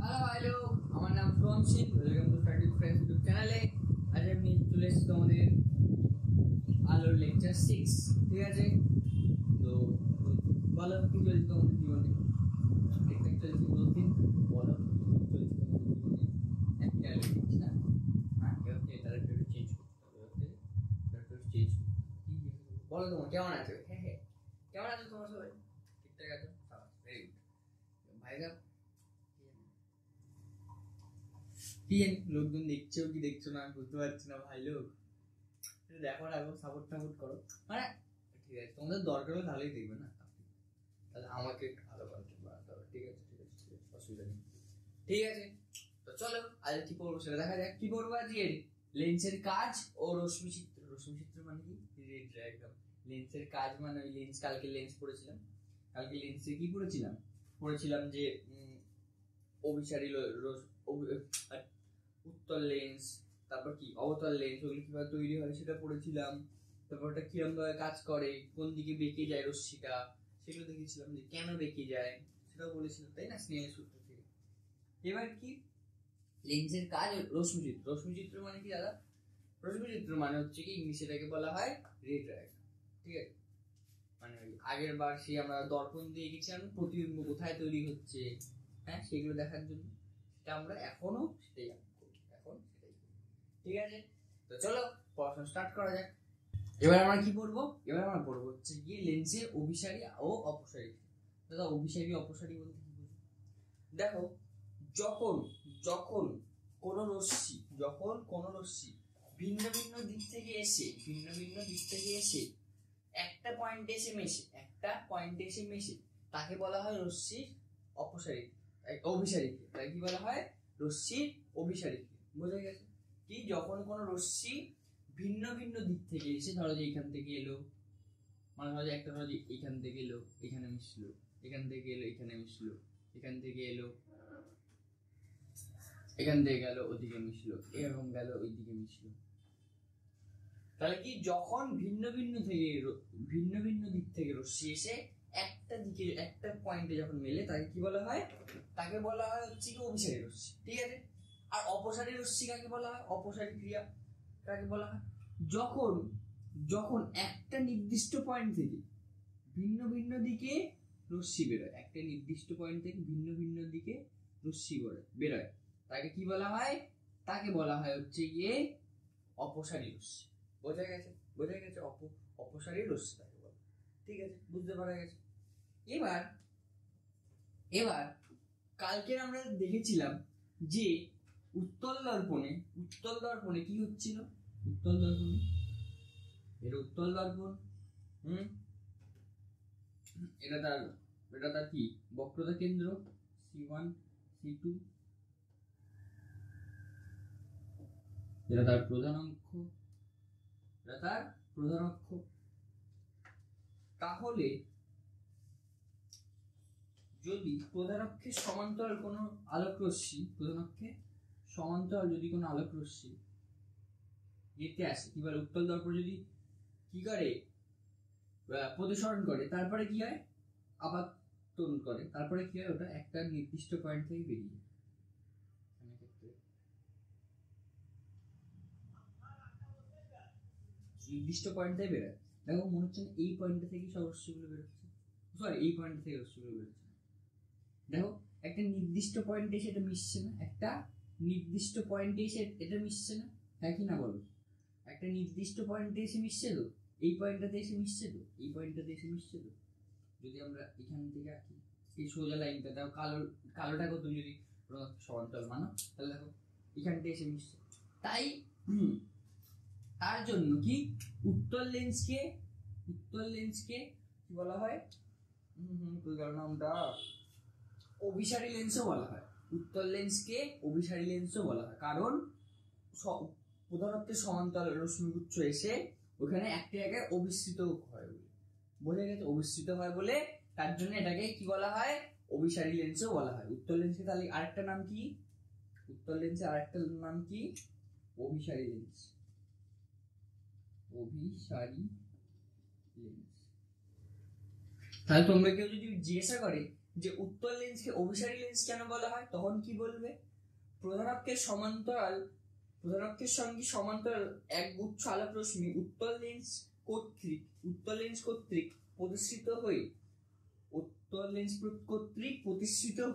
Hello, আমার নাম Shubham Singh. Welcome to study friends YouTube চ্যানেলে। আজ আমি চলে এসেছি তোমাদের আলোর লেকচার 6। ঠিক আছে, তো বলো কি চলছে তোমাদের জীবনে? ঠিকঠাক চলছে? প্রতিদিন বলো চলছে তোমাদের জীবনে? একটা আলো দিচ্ছি না, হ্যাঁ এটা একটু চেঞ্জ করতে হবে, একটু চেঞ্জ বলো তোমার কেমন আছে? হ্যাঁ হ্যাঁ, কেমন আছো তোমার সবাই? ঠিকঠাক আছো? ভেরি গুড ভাইরা। কি জানি লোকজন দেখছেও কি দেখছো না আমি বুঝতে পারছি না। ভাই লোক দেখো না, সাপোর্ট টাপোর্ট করো, মানে ঠিক আছে তোমাদের দরকার হলে তাহলেই দেখবে না, তাহলে আমাকে ভালো কন্টেন্ট বানাতে হবে। ঠিক আছে ঠিক আছে ঠিক আছে, অসুবিধা নেই। ঠিক আছে, তো চলো আজ কি পড়বো সেটা দেখা যাক। কি পড়বো আজকে? লেন্সের কাজ ও রশ্মি চিত্র। রশ্মি চিত্র মানে কি? Red diagram. লেন্সের কাজ মানে ওই লেন্স, কালকে লেন্স পড়েছিলাম। কালকে লেন্সে কি পড়েছিলাম যে অভিসারী উত্তল লেন্স, তারপর কি অবতল লেন্স, ওগুলো কিভাবে তৈরি হয় সেটা পড়েছিলাম। তারপর ওটা কিরকম ভাবে কাজ করে, কোন দিকে বেঁকে যায় রশ্মিটা, সেগুলো দেখেছিলাম যে কেন বেঁকে যায় সেটাও বলেছিলাম, তাই না, স্নেহের সূত্র থেকে। এবার কি লেন্সের কাজ রশ্মিচিত্র। রশ্মিচিত্র মানে কি দাদা? রশ্মিচিত্র মানে হচ্ছে কি ইংলিশে এটাকে বলা হয় রে ডায়াগ্রাম। ঠিক আছে, মানে আগের বার সেই আমরা দর্পণ দিয়ে গেছিলাম প্রতিবিম্ব কোথায় তৈরি হচ্ছে, হ্যাঁ সেগুলো দেখার জন্য। সেটা আমরা এখনো সেটাই করি, এখন সেটাই করি। ঠিক আছে, তো চলো পড়াশোনা স্টার্ট করা যাক। এবার আমরা কি পড়বো? এবার আমরা পড়বো হচ্ছে গিয়ে লেন্সের অভিসারী ও অপসারী। দাদা অভিসারী অপসারী বলতে কি বুঝো? দেখো, যখন যখন কোন রশ্মি ভিন্ন ভিন্ন দিক থেকে এসে একটা পয়েন্টে এসে মেশে তাকে বলা হয় রশ্মির অভিসারী। তাকে কি বলা হয়? রশ্মির অভিসারী। বোঝা গেছে? কি যখন কোন রশ্মি ভিন্ন ভিন্ন দিক থেকে এসে, ধরো যে এখান থেকে এলো, মানে ধরো যে একটা, ধরো যে এখান থেকে এলো এখানে মিশলো, এখান থেকে এলো এখানে মিশলো, এখান থেকে এলো এখান থেকে গেল ওদিকে মিশলো, এরকম গেল ওইদিকে মিশলো। তাহলে কি যখন ভিন্ন ভিন্ন দিক থেকে রশ্মি এসে একটা পয়েন্টে যখন মেলে তাকে কি বলা হয়? তাকে বলা হয় হচ্ছে কি অভিসারী রশ্মি। ঠিক আছে, আর অপসারী রশ্মি কাকে বলা হয়? অপসারী ক্রিয়া কাকে বলা হয়? যখন একটা নির্দিষ্ট পয়েন্ট থেকে ভিন্ন ভিন্ন দিকে রশ্মি বেরোয়, একটা নির্দিষ্ট পয়েন্ট থেকে ভিন্ন ভিন্ন দিকে রশ্মি বেরোয়, তাকে কি বলা হয়? তাকে বলা হয় হচ্ছে গিয়ে অপসারী রশ্মি। বোঝা গেছে? অপসারী রশ্মি তাকে বলে। ঠিক আছে, বুঝতে পারা গেছে। এবার কালকে আমরা দেখেছিলাম যে উত্তল দর্পণে কি হচ্ছিল? উত্তল দর্পণ এটা তার কি বক্রতা কেন্দ্র C1 C2, এটা তার প্রধান অক্ষ, তাহলে যদি প্রধান অক্ষের সমান্তরাল কোনো আলোক রশ্মি যেতে আসে, কি বলে উত্তল দর্পণ যদি কি করে প্রতিসরণ করে, তারপরে কি হয়? আপাতন করে, তারপরে কি হয়? ওটা একটা নির্দিষ্ট পয়েন্ট থেকে বেরিয়ে যায়। নির্দিষ্ট পয়েন্ট থেকে বেরোয়। দেখো মনে হচ্ছে এই পয়েন্ট থেকে সব রশ্মিগুলো বেরোচ্ছে, সরি এই পয়েন্ট থেকে রশ্মিগুলো বেরোচ্ছে। দেখো একটা নির্দিষ্ট পয়েন্টে এসে এটা মিশছে না, হ্যাঁ কি না বলো? একটা নির্দিষ্ট পয়েন্টে এসে মিশছে তো, এই পয়েন্টটাতে এসে মিশছে তো। যদি আমরা এখান থেকে আঁকি এই সোজা লাইনটা, দেখো কালোটাকে তুমি যদি সমান্তরাল মানো, তাহলে দেখো এখানটা এসে মিশছে। তার জন্য কি উত্তল লেন্সকে কি বলা হয়? নামটা অভিসারী লেন্সও বলা হয়। উত্তল লেন্সকে অভিসারী লেন্সও বলা হয়, কারণ প্রধানত্বের সমান্তরাল রশ্মিগুচ্ছ এসে ওখানে একটা জায়গায় অভিসৃত হয় বলে। বোঝা গেছে? অভিসৃত হয় বলে তার জন্য এটাকে কি বলা হয়? অভিসারী লেন্সও বলা হয়। উত্তল লেন্সকে তাহলে আরেকটা নাম কি? অভিসারী লেন্স। তাহলে তোমরা কেউ যদি জিজ্ঞাসা করে যে উত্তল লেন্সকে অভিসারী লেন্স কেন বলা হয়, তখন কি বলবে, প্রধান অক্ষের সঙ্গে সমান্তরাল এক গুচ্ছ আলোক রশ্মি উত্তল লেন্স কর্তৃক প্রতিষ্ঠিত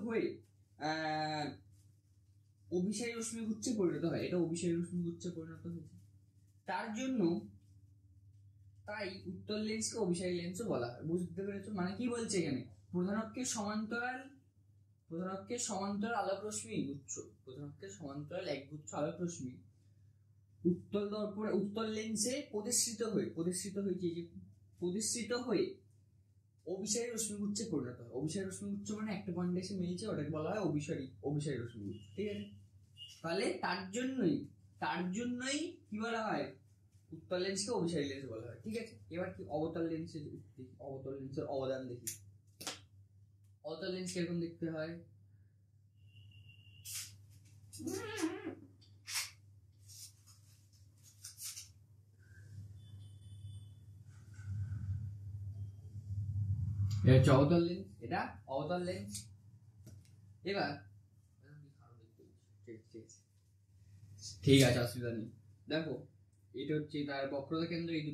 হয়ে অভিসারী রশ্মি গুচ্ছে পরিণত হয়। এটা অভিসারী রশ্মি গুচ্ছে পরিণত হয়েছে, তার জন্য তাই উত্তল লেন্সকে অভিসারী লেন্সও বলা হয়। বুঝতে পেরেছো? মানে কি বলছে এখানে, প্রধান অক্ষের সমান্তরাল আলোক রশ্মি গুচ্ছ, প্রধান অক্ষের সমান্তরাল এক গুচ্ছ আলোক রশ্মি উত্তল লেন্সে প্রতিষ্ঠিত হয়ে অভিসারী রশ্মি গুচ্ছে পরিণত হয়। অভিসারী রশ্মি গুচ্ছ মানে একটা পয়েন্টে এসে মিলছে, ওটাকে বলা হয় অভিসারী রশ্মি গুচ্ছ। ঠিক আছে, তাহলে তার জন্যই কি বলা হয়, উত্তল লেন্সকে অভিসারী লেন্স বলা হয়। ঠিক আছে, এবার কি অবতল লেন্সের অবদান দেখি। অবতল লেন্স কিরকম দেখতে হয়, এটা অবতল লেন্স, এটা অবতল লেন্স। এবার ঠিক আছে, অসুবিধা নেই। দেখো, এটা হচ্ছে তার বক্রতা কেন্দ্র, এই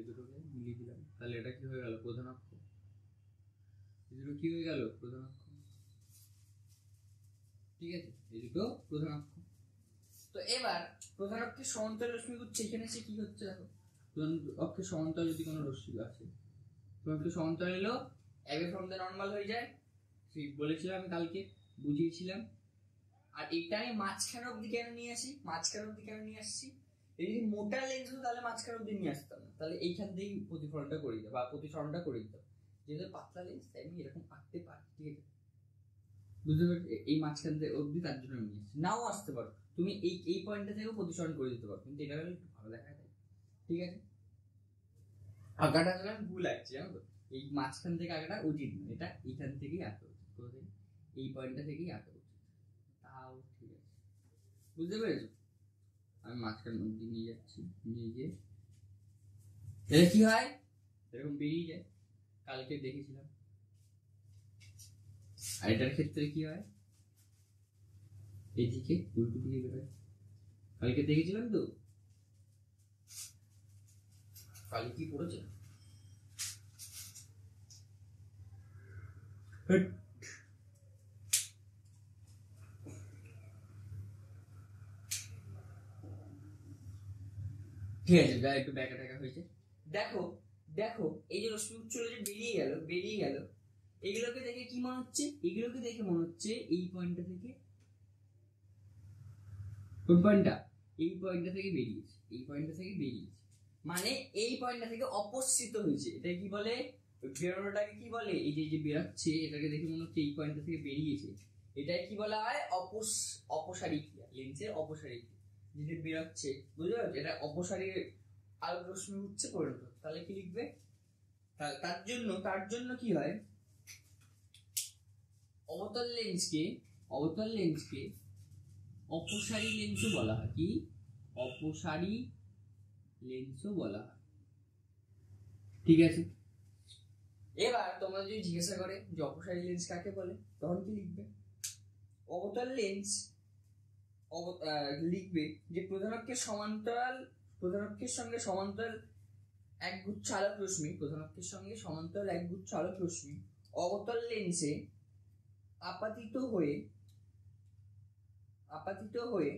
দুটোকে মিলিয়ে দিলাম, তাহলে এটা কি হয়ে গেল, প্রধান অক্ষ। এই দুটো কি হয়ে গেল, প্রধান অক্ষ। ঠিক আছে, এই দুটো প্রধান অক্ষ। তো এবার প্রধান অক্ষের সমান্তরাল রশ্মি গুচ্ছ এখানে সে কি হচ্ছে, দেখো প্রধান অক্ষের সমান্তরাল যদি কোনো রশ্মি আছে, প্রধান অক্ষের সমান্তরাল এলো অ্যাবে ফ্রম দ্য নরমাল হয়ে যায়, ঠিক বলেছিলাম আমি কালকে, বুঝিয়েছিলাম। আর এটা আমি মাঝখান অব্দি কেন নিয়ে আসছি, এই যদি মোটা লেন্স হতো তাহলে মাঝখান অব্দি নিয়ে আসতাম না, তাহলে এইখান থেকেই প্রতিফলনটা করে দিতাম বা প্রতিসরণটা করে দিতাম। যেহেতু পাতলা লেন্স তাই আমি এরকম আঁকতে পারি। ঠিক আছে, বুঝতে পারছি, এই মাঝখান থেকে অব্দি তার জন্য আমি নিয়ে আসছি। নাও আসতে পারো, তুমি এই পয়েন্টটা থেকেও প্রতিসরণ করে দিতে পারো, কিন্তু এটা হলে একটু ভালো দেখা যায়। ঠিক আছে, আঁকাটা আসলে ভুল আসছে, জানো তো, এই মাঝখান থেকে আঁকাটা উচিত না, এটা এইখান থেকেই আঁকা উচিত, এই পয়েন্টটা থেকেই আঁকা উচিত। তাও ঠিক আছে, বুঝতে পেরেছো? আমি মাঝখান অব্দি নিয়ে যাচ্ছি, নিয়ে গিয়ে এটা কি হয়, এরকম বেরিয়ে যায়, কালকে দেখেছিলাম। আর এটার ক্ষেত্রে কি হয়, এদিকে উল্টো দিকে বেরোয়, কালকে দেখেছিলাম তো, কালকে কি পড়েছে, ঠিক আছে, যা একটু ব্যাকা ট্যাকা হয়েছে। দেখো দেখো, এই যে রশ্মি উচ্চগুলো যে বেরিয়ে গেল, এগুলোকে দেখে কি মনে হচ্ছে, এগুলোকে দেখে মনে হচ্ছে এই পয়েন্টটা থেকে, কোন পয়েন্টটা, এই পয়েন্টটা থেকে বেরিয়েছে, মানে এই পয়েন্টটা থেকে অপসৃত হয়েছে। এটা কি বলে, বেরোনোটাকে কি বলে, এই যে বেরোচ্ছে এটাকে দেখে মনে হচ্ছে এই পয়েন্টটা থেকে বেরিয়েছে, এটাই কি বলা হয়, অপসারী ক্রিয়া, লেন্সের অপসারী ক্রিয়া। যেটা বেরোচ্ছে, বুঝতে পারছো, এটা অপসারী আলোক রশ্মি উচ্চে পরিণত। তাহলে কি লিখবে, তার জন্য কি হয়, অবতল লেন্সকে অপসারী লেন্সও বলা হয়। কি, অপসারী লেন্সও বলা হয়। ঠিক আছে, এবার তোমরা যদি জিজ্ঞাসা করে যে অপসারী লেন্স কাকে বলে, তখন কি লিখবে, অবতল লেন্স লিখবে যে প্রধান অক্ষের সঙ্গে সমান্তরাল এক গুচ্ছ আলোক রশ্মি অবতল লেন্সে আপাতিত হয়ে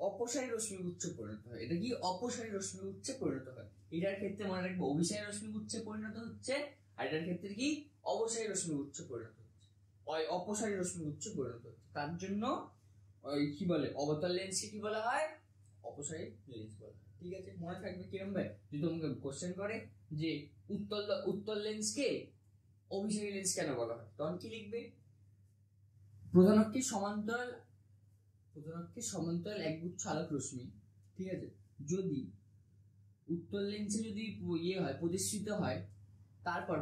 অপসারী রশ্মি গুচ্ছে পরিণত হয়। এটা কি, অপসারী রশ্মি গুচ্ছে পরিণত হয়। এটার ক্ষেত্রে মনে রাখবো অভিসারী রশ্মি গুচ্ছে পরিণত হচ্ছে, আর এটার ক্ষেত্রে কি, অবসারী রশ্মি গুচ্ছে পরিণত হচ্ছে, অপসারী রশ্মি গুচ্ছে পরিণত হচ্ছে। তার জন্য কি বলে, অবতল লেন্সকে কি বলা হয়, অপসারী লেন্স বলা হয়। ঠিক আছে, মনে থাকবে কিরম ভাই, যদি তোমাকে কোশ্চেন করে যে উত্তল লেন্সকে অভিসারী লেন্স কেন বলা হয়, তখন কি লিখবে, প্রধান অক্ষের সমান্তরাল একগুচ্ছ আলোক রশ্মি, ঠিক আছে, যদি উত্তল লেন্সে যদি প্রতিষ্ঠিত হয়, তারপর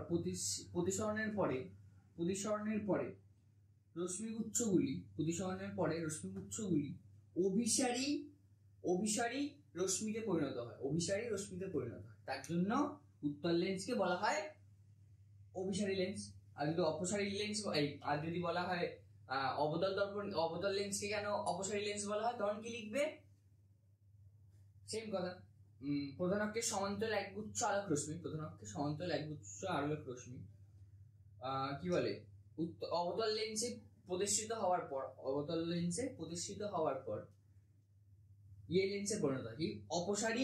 প্রতিসরণের পরে রশ্মিগুচ্ছগুলি অভিসারী রশ্মিতে পরিণত হয়, তার জন্য উত্তল লেন্সকে বলা হয় অভিসারী লেন্স। আর যদি অপসারী লেন্স, আর যদি বলা হয় অবতল লেন্সকে কেন অপসারী লেন্স বলা হয়, তখন কি লিখবে? সেম কথা, প্রধান অক্ষের সমান্তরাল একগুচ্ছ আলোক রশ্মি, প্রধান অক্ষের সমান্তরাল একগুচ্ছ আলোক রশ্মি কি বলে, অবতল লেন্সে প্রতিষ্ঠিত হওয়ার পর, অবতল লেন্সে প্রতিষ্ঠিত হওয়ার পর ইয়ে লেন্সে পরিণত হয় কি, অপসারী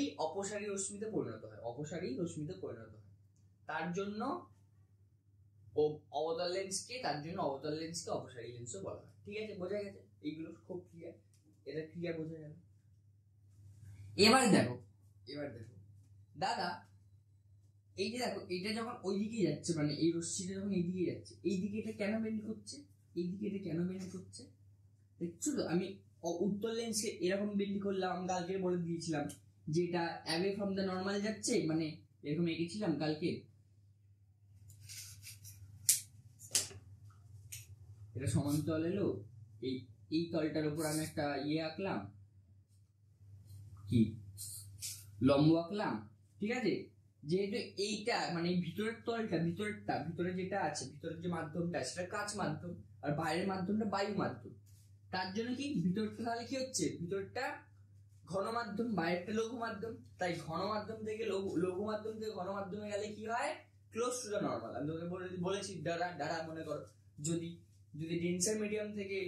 রশ্মিতে পরিণত হয়, অপসারী রশ্মিতে পরিণত হয়। তার জন্য অবতল লেন্সকে অপসারী লেন্সও বলা হয়। ঠিক আছে, বোঝা গেছে? এইগুলো খুব ক্লিয়ার, এটা ক্লিয়ার বোঝা গেল। এবার দেখো দাদা, এই যে দেখো, এটা যখন ওই দিকে যাচ্ছে, মানে এই রশ্মিটা যখন এই দিকে যাচ্ছে, এই দিকে এটা কেন বেন্ড করছে, দেখছো তো? আমি উত্তর লেন্সে এরকম বেন্ড করলাম, কালকে বলে দিয়েছিলাম যে এটা অ্যাওয়ে ফ্রম দ্য নর্মাল যাচ্ছে, মানে এরকম এঁকেছিলাম কালকে। এটা সমান্তরাল এলো, এই তলটার উপর আমি একটা ইয়ে আঁকলাম, কি লম্ব আঁকলাম। ঠিক আছে, যেহেতু এইটা মানে ভিতরের তলটা, ভিতরে যেটা আছে, ভিতরের যে মাধ্যমটা সেটা কাঁচ মাধ্যম, আর বাইরের মাধ্যমটা বায়ু মাধ্যম। তার জন্য কি ভিতরটা তাহলে কি হচ্ছে, ভিতরটা ঘন মাধ্যম, বাইরেরটা লঘু মাধ্যম। তাই ঘন মাধ্যম থেকে লঘু মাধ্যম থেকে ঘন মাধ্যমে গেলে কি হয়, ক্লোজ টু দ্য নর্মাল। আমি তোকে বলেছি ডারা মনে করো, যদি ডেন্সার মিডিয়াম থেকে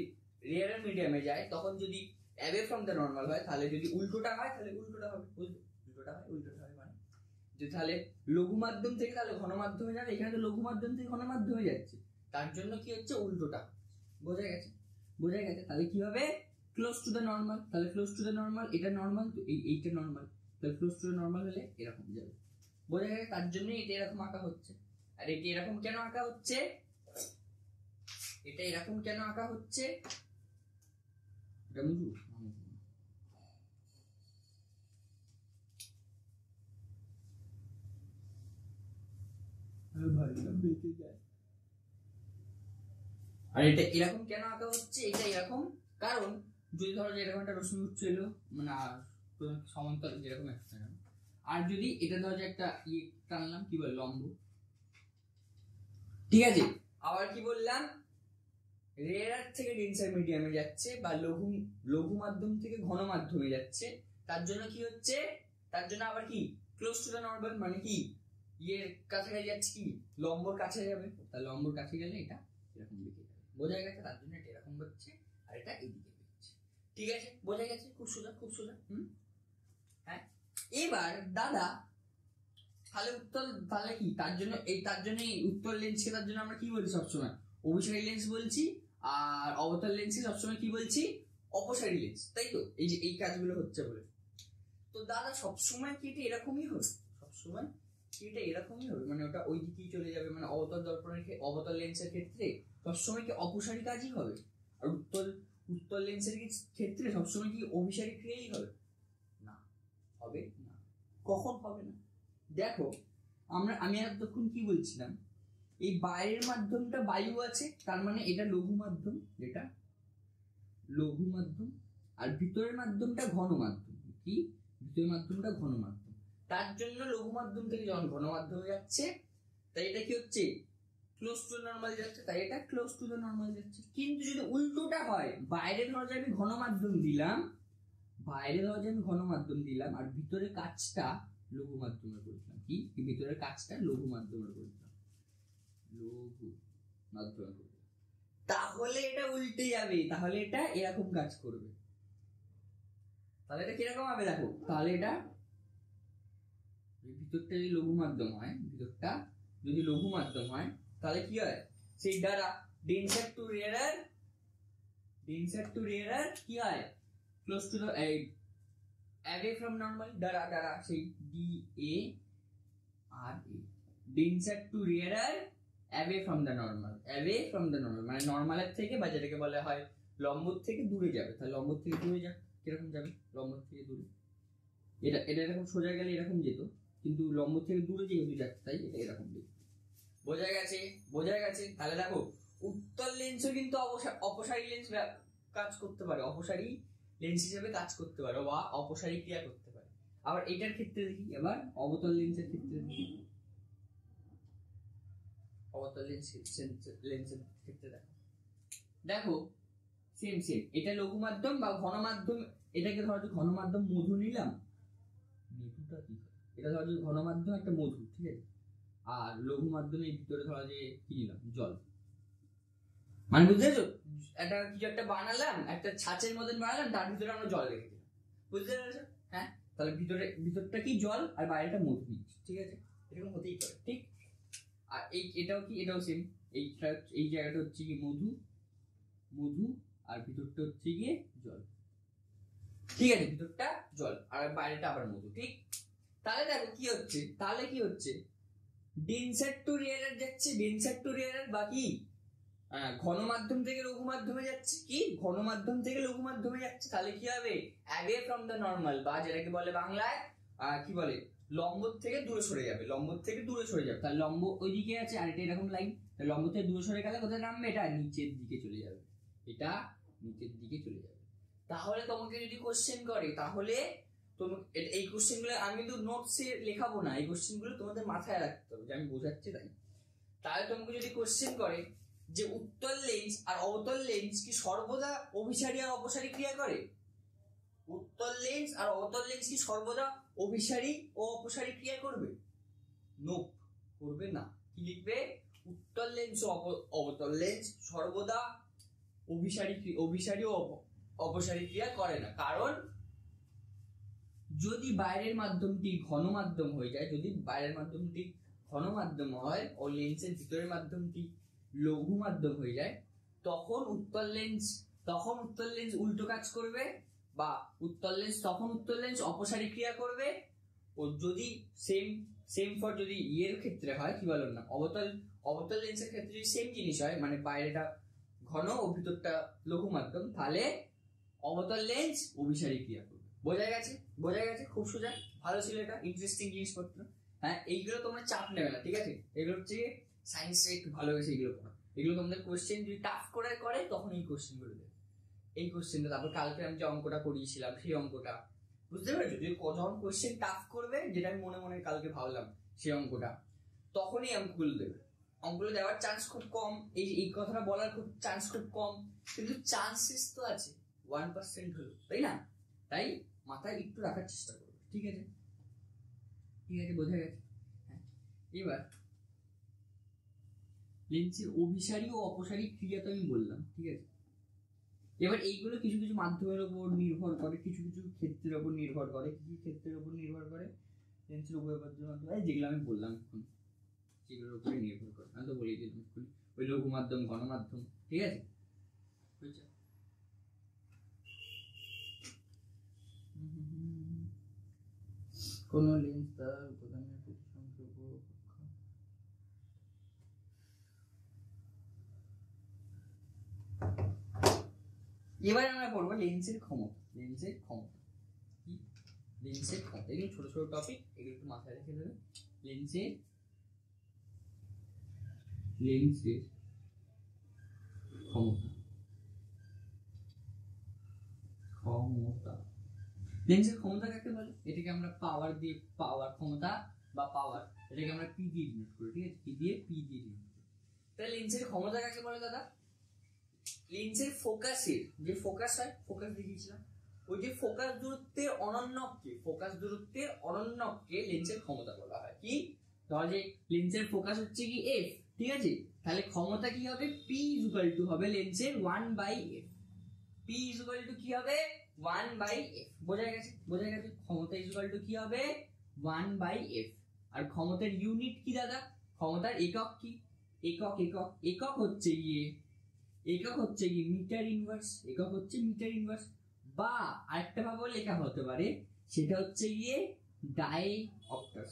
রেয়ার মিডিয়ামে যায়, তখন যদি অ্যাওয়ে ফ্রম দ্য নর্মাল হয়, তাহলে যদি উল্টোটা হয় তাহলে উল্টোটা হবে, উল্টোটা হয় মানে যে তাহলে লঘু মাধ্যম থেকে তাহলে ঘন মাধ্যমে যাবে, এখানে তো লঘু মাধ্যম থেকে ঘন মাধ্যমে যাচ্ছে, তার জন্য কি হচ্ছে, উল্টোটা। বোঝা গেছে? তাহলে কি হবে, ক্লোজ টু দ্য নর্মাল। তাহলে ক্লোজ টু দ্য নর্মাল, এটা নর্মাল তো এইটা নর্মাল, তাহলে ক্লোজ টু দ্য নর্মাল হলে এরকম যাবে। বোঝা গেছে? তার জন্য এটা এরকম আঁকা হচ্ছে। আর এটা এরকম কেন আঁকা হচ্ছে, এটা বুঝু। আর এটা এরকম কেন আঁকা হচ্ছে, এটা এরকম কারণ যদি ধরো যে এরকম একটা রশ্মি উৎস এলো, মানে সমান্তরাল যেরকম একটা, আর যদি এটা ধরো যে একটা ইয়ে টানলাম, কি বলে, লম্ব। ঠিক আছে, আবার কি বললাম, রেয়ার থেকে ডেন্সার মিডিয়ামে যাচ্ছে, বা লঘু মাধ্যম থেকে ঘন মাধ্যমে যাচ্ছে, তার জন্য কি হচ্ছে, তার জন্য আবার কি ক্লোজ টু দ্য নর্মাল, মানে কি ইয়ের কাছাকাছি যাচ্ছে, কি লম্বর কাছে যাবে, তাহলে লম্বর কাছে গেলে এটা এরকম দিকে যাবে। বোঝা গেছে? তার জন্য এটা এরকম হচ্ছে, আর এটা এইদিকে হচ্ছে। ঠিক আছে, বোঝা গেছে? খুব সোজা। হ্যাঁ, এবার দাদা তাহলে কি, তার জন্য উত্তর লেন্সকে তার জন্য আমরা কি বলছি সবসময়, অভিসারী লেন্স বলছি, আর অবতল লেন্সকে সবসময় কি বলছি, অপসারী লেন্স। তাই তো, এই যে এই কাজগুলো হচ্ছে বলে। তো দাদা সবসময় কি এটা এরকমই হবে, মানে ওটা ওই দিকেই চলে যাবে, মানে অবতল লেন্সের ক্ষেত্রে সবসময় কি অপসারী কাজই হবে, আর উত্তর লেন্সের ক্ষেত্রে সবসময় কি অভিসারী ক্রিয়াই হবে? না, হবে না। কখন হবে না? দেখো, আমি এতক্ষণ কি বলছিলাম, এই বাইরের মাধ্যমটা বায়ু আছে, তার মানে এটা লঘু মাধ্যম, আর ভিতরের মাধ্যমটা ঘন মাধ্যম। কি, ভিতরের মাধ্যমটা ঘন মাধ্যম। তার জন্য লঘু মাধ্যম থেকে যখন ঘন মাধ্যমে যাচ্ছে, তাই এটা কি হচ্ছে, ক্লোজ টু দ্য নর্মাল যাচ্ছে, তাই এটা ক্লোজ টু দ্য নর্মাল যাচ্ছে। কিন্তু যদি উল্টোটা হয়, বাইরে ধরো যে আমি ঘন মাধ্যম দিলাম, আর ভিতরের কাজটা লঘু মাধ্যমে করেছিলাম, কি ভিতরের কাজটা লঘু মাধ্যমে করেছিলাম, তাহলে এটা উল্টে যাবে, তাহলে এটা এরকম কাজ করবে। তাহলে এটা কিরকম হবে দেখো, তাহলে এটা ভিতরটা যদি লঘু মাধ্যম হয়, তাহলে কি হয়, সেই দ্বারা ডেন্সার টু রেয়ারার কি হয়, close to the away from normal, দ্বারা সেই DARA, denser to rarer away from the normal, মানে নরমালের থেকে, বা যেটাকে বলা হয় লম্বর থেকে দূরে যাবে। তাহলে লম্বর থেকে দূরে কিরকম যাবে, লম্বর থেকে দূরে, এটা এরকম সোজা গেলে এরকম যেত, কিন্তু লম্বর থেকে দূরে যেহেতু যাচ্ছে, তাই এটা এরকম যেত। বোঝা গেছে? তাহলে দেখো, উত্তর লেন্সও কিন্তু অপসারী লেন্স কাজ করতে পারে, অপসারী লেন্স হিসেবে কাজ করতে পারে, বা অপসারী ক্রিয়া করতে পারে। আবার এটার ক্ষেত্রে দেখি, এবার অবতল লেন্সের ক্ষেত্রে দেখি, অবতল লেন্সের ক্ষেত্রে দেখো সেম এটা লঘু মাধ্যম বা ঘন মাধ্যম। এটাকে ধরো ঘন মাধ্যম মধু নিলাম, মধুটা কি, এটা ধরো ঘন মাধ্যম একটা মধু, ঠিক আছে, আর লঘু মাধ্যমের ভিতরে ধরো যে কি নিলাম, জল। মানে বুঝতে পেরেছো, একটা কিছু একটা বানালাম, একটা ছাঁচের মতন বানালাম, তার ভিতরে আমরা জল রেখে দিলাম, বুঝতে পেরেছো? হ্যাঁ, তাহলে ভিতরটা কি জল আর বাইরেটা মধু, ঠিক আছে, এরকম হতেই পারে, ঠিক। আর এটাও কি, এটাও সেম, এই জায়গাটা হচ্ছে কি মধু আর ভিতরটা হচ্ছে গিয়ে জল, ঠিক আছে, ভিতরটা জল আর বাইরেটা আবার মধু, ঠিক। তাহলে দেখো কি হচ্ছে, ডেন্সার টু রেয়ারার যাচ্ছে, ডেন্সার টু রেয়ারার, বাকি ঘন মাধ্যম থেকে লঘু মাধ্যমে যাচ্ছে, কি ঘন মাধ্যম থেকে লঘু মাধ্যমে যাচ্ছে, তাহলে কি হবে, অ্যাওয়ে ফ্রম দ্য নর্মাল, বা যেটাকে বলে বাংলায় কি বলে, লম্ব থেকে দূরে সরে যাবে, তাহলে লম্ব ওইদিকে আছে আর এটা এরকম লাইন, লম্ব থেকে দূরে সরে গেলে কোথায় নামবে, এটা নিচের দিকে চলে যাবে, তাহলে তোমাকে যদি কোশ্চেন করে, তাহলে এই কোশ্চেন গুলো আমি কিন্তু নোটসে লেখাবো না, এই কোশ্চেন গুলো তোমাদের মাথায় রাখতে হবে, যে আমি বোঝাচ্ছি তাই। তাহলে তোমাকে যদি কোশ্চেন করে যে উত্তল লেন্স আর অবতল লেন্স কি সর্বদা অভিসারী আর অপসারী ক্রিয়া করে, উত্তল লেন্স আর অবতল লেন্স কি সর্বদা অভিসারী ও অপসারী ক্রিয়া করবে? নোপ, করবে না। কি লিখবে, উত্তল লেন্স ও অবতল লেন্স সর্বদা অভিসারী ও অপসারী ক্রিয়া করে না, কারণ যদি বাইরের মাধ্যমটি ঘন মাধ্যম হয়ে যায়, হয় ও লেন্সের ভিতরের মাধ্যমটি লঘু মাধ্যম হয়ে যায়, তখন উত্তল লেন্স উল্টো কাজ করবে, বা উত্তল লেন্স অপসারী ক্রিয়া করবে। ও যদি সেম ফর যদি ইয়ের ক্ষেত্রে হয়, কি বললাম না, অবতল লেন্সের ক্ষেত্রে যদি সেম জিনিস হয়, মানে বাইরেটা ঘন ও ভিতরটা লঘু মাধ্যম, তাহলে অবতল লেন্স অভিসারী ক্রিয়া করবে। বোঝা গেছে, খুব সোজা, ভালো ছিল, এটা ইন্টারেস্টিং জিনিসপত্র। হ্যাঁ, এইগুলো তোমরা চাপ নেবে না, ঠিক আছে, এগুলো হচ্ছে সায়েন্সে একটু ভালোবেসে এগুলো পড়া, এগুলো তোমাদের কোশ্চেন যদি টাফ করে তখন এই কোশ্চেন গুলো দেবে, এই কোশ্চেনটা। তারপর কালকে আমি যে অঙ্কটা করিয়েছিলাম সেই অঙ্কটা, বুঝতে পেরেছো, যদি যখন কোশ্চেন টাফ করবে, যেটা আমি মনে মনে কালকে ভাবলাম সেই অঙ্কটা, তখনই অঙ্কগুলো দেবে। অঙ্কগুলো দেওয়ার চান্স খুব কম, এই কথাটা বলার চান্স খুব কম, কিন্তু চান্সেস তো আছে 1% হলো, তাই না? তাই মাথায় একটু রাখার চেষ্টা করবে, ঠিক আছে, বোঝা গেছে। হ্যাঁ, এবার লেন্সের অভিসারী ও অপসারী ক্রিয়া তো আমি বললাম, ঠিক আছে। এবার এইগুলো কিছু কিছু মাধ্যমের উপর নির্ভর করে, কিছু কিছু ক্ষেত্রের উপর নির্ভর করে, লেন্সের উভয়পার্শ্ব মাধ্যম, যেগুলো আমি বললাম এখন, সেগুলোর উপরে নির্ভর করে, আমি তো বলেই দিলাম, ওই লঘু মাধ্যম, ঘন মাধ্যম, ঠিক আছে, বুঝছো? কোন লেন্স তার উপাদানের প্রতি সংখ্যক এবার আমরা পড়বো লেন্সের ক্ষমতা। এগুলো ছোট ছোট টপিক, এগুলো একটু মাথায় রেখে দেবে। লেন্সের ক্ষমতা লেন্সের ক্ষমতা কাকে বলে? এটাকে আমরা পাওয়ার ক্ষমতা বা পাওয়ার, এটাকে আমরা পি দিয়ে ডিনোট করি, ঠিক আছে, পি দিয়ে ডিনোট করি। তাহলে লেন্সের ক্ষমতা কাকে বলে দাদা? লেন্সের ফোকাসের যে ফোকাস হয়, ফোকাস দেখিয়েছিলাম, ওই যে ফোকাস দূরত্বের অনন্যককে লেন্সের ক্ষমতা বলা হয়। কি, ধর যে লেন্সের ফোকাস হচ্ছে কি এফ, ঠিক আছে, তাহলে ক্ষমতা কি হবে, পি ইকুয়াল টু হবে লেন্সের 1/f, পি ইকুয়াল টু কি হবে 1/f। বোঝা গেছে, ক্ষমতা ইকুয়াল টু কি হবে 1/f। আর ক্ষমতার ইউনিট কি দাদা? ক্ষমতার একক কি? একক হচ্ছে গিয়ে মিটার ইনভার্স, বা আরেকটা ভাবে লেখা হতে পারে, সেটা হচ্ছে গিয়ে ডায়োপ্টার।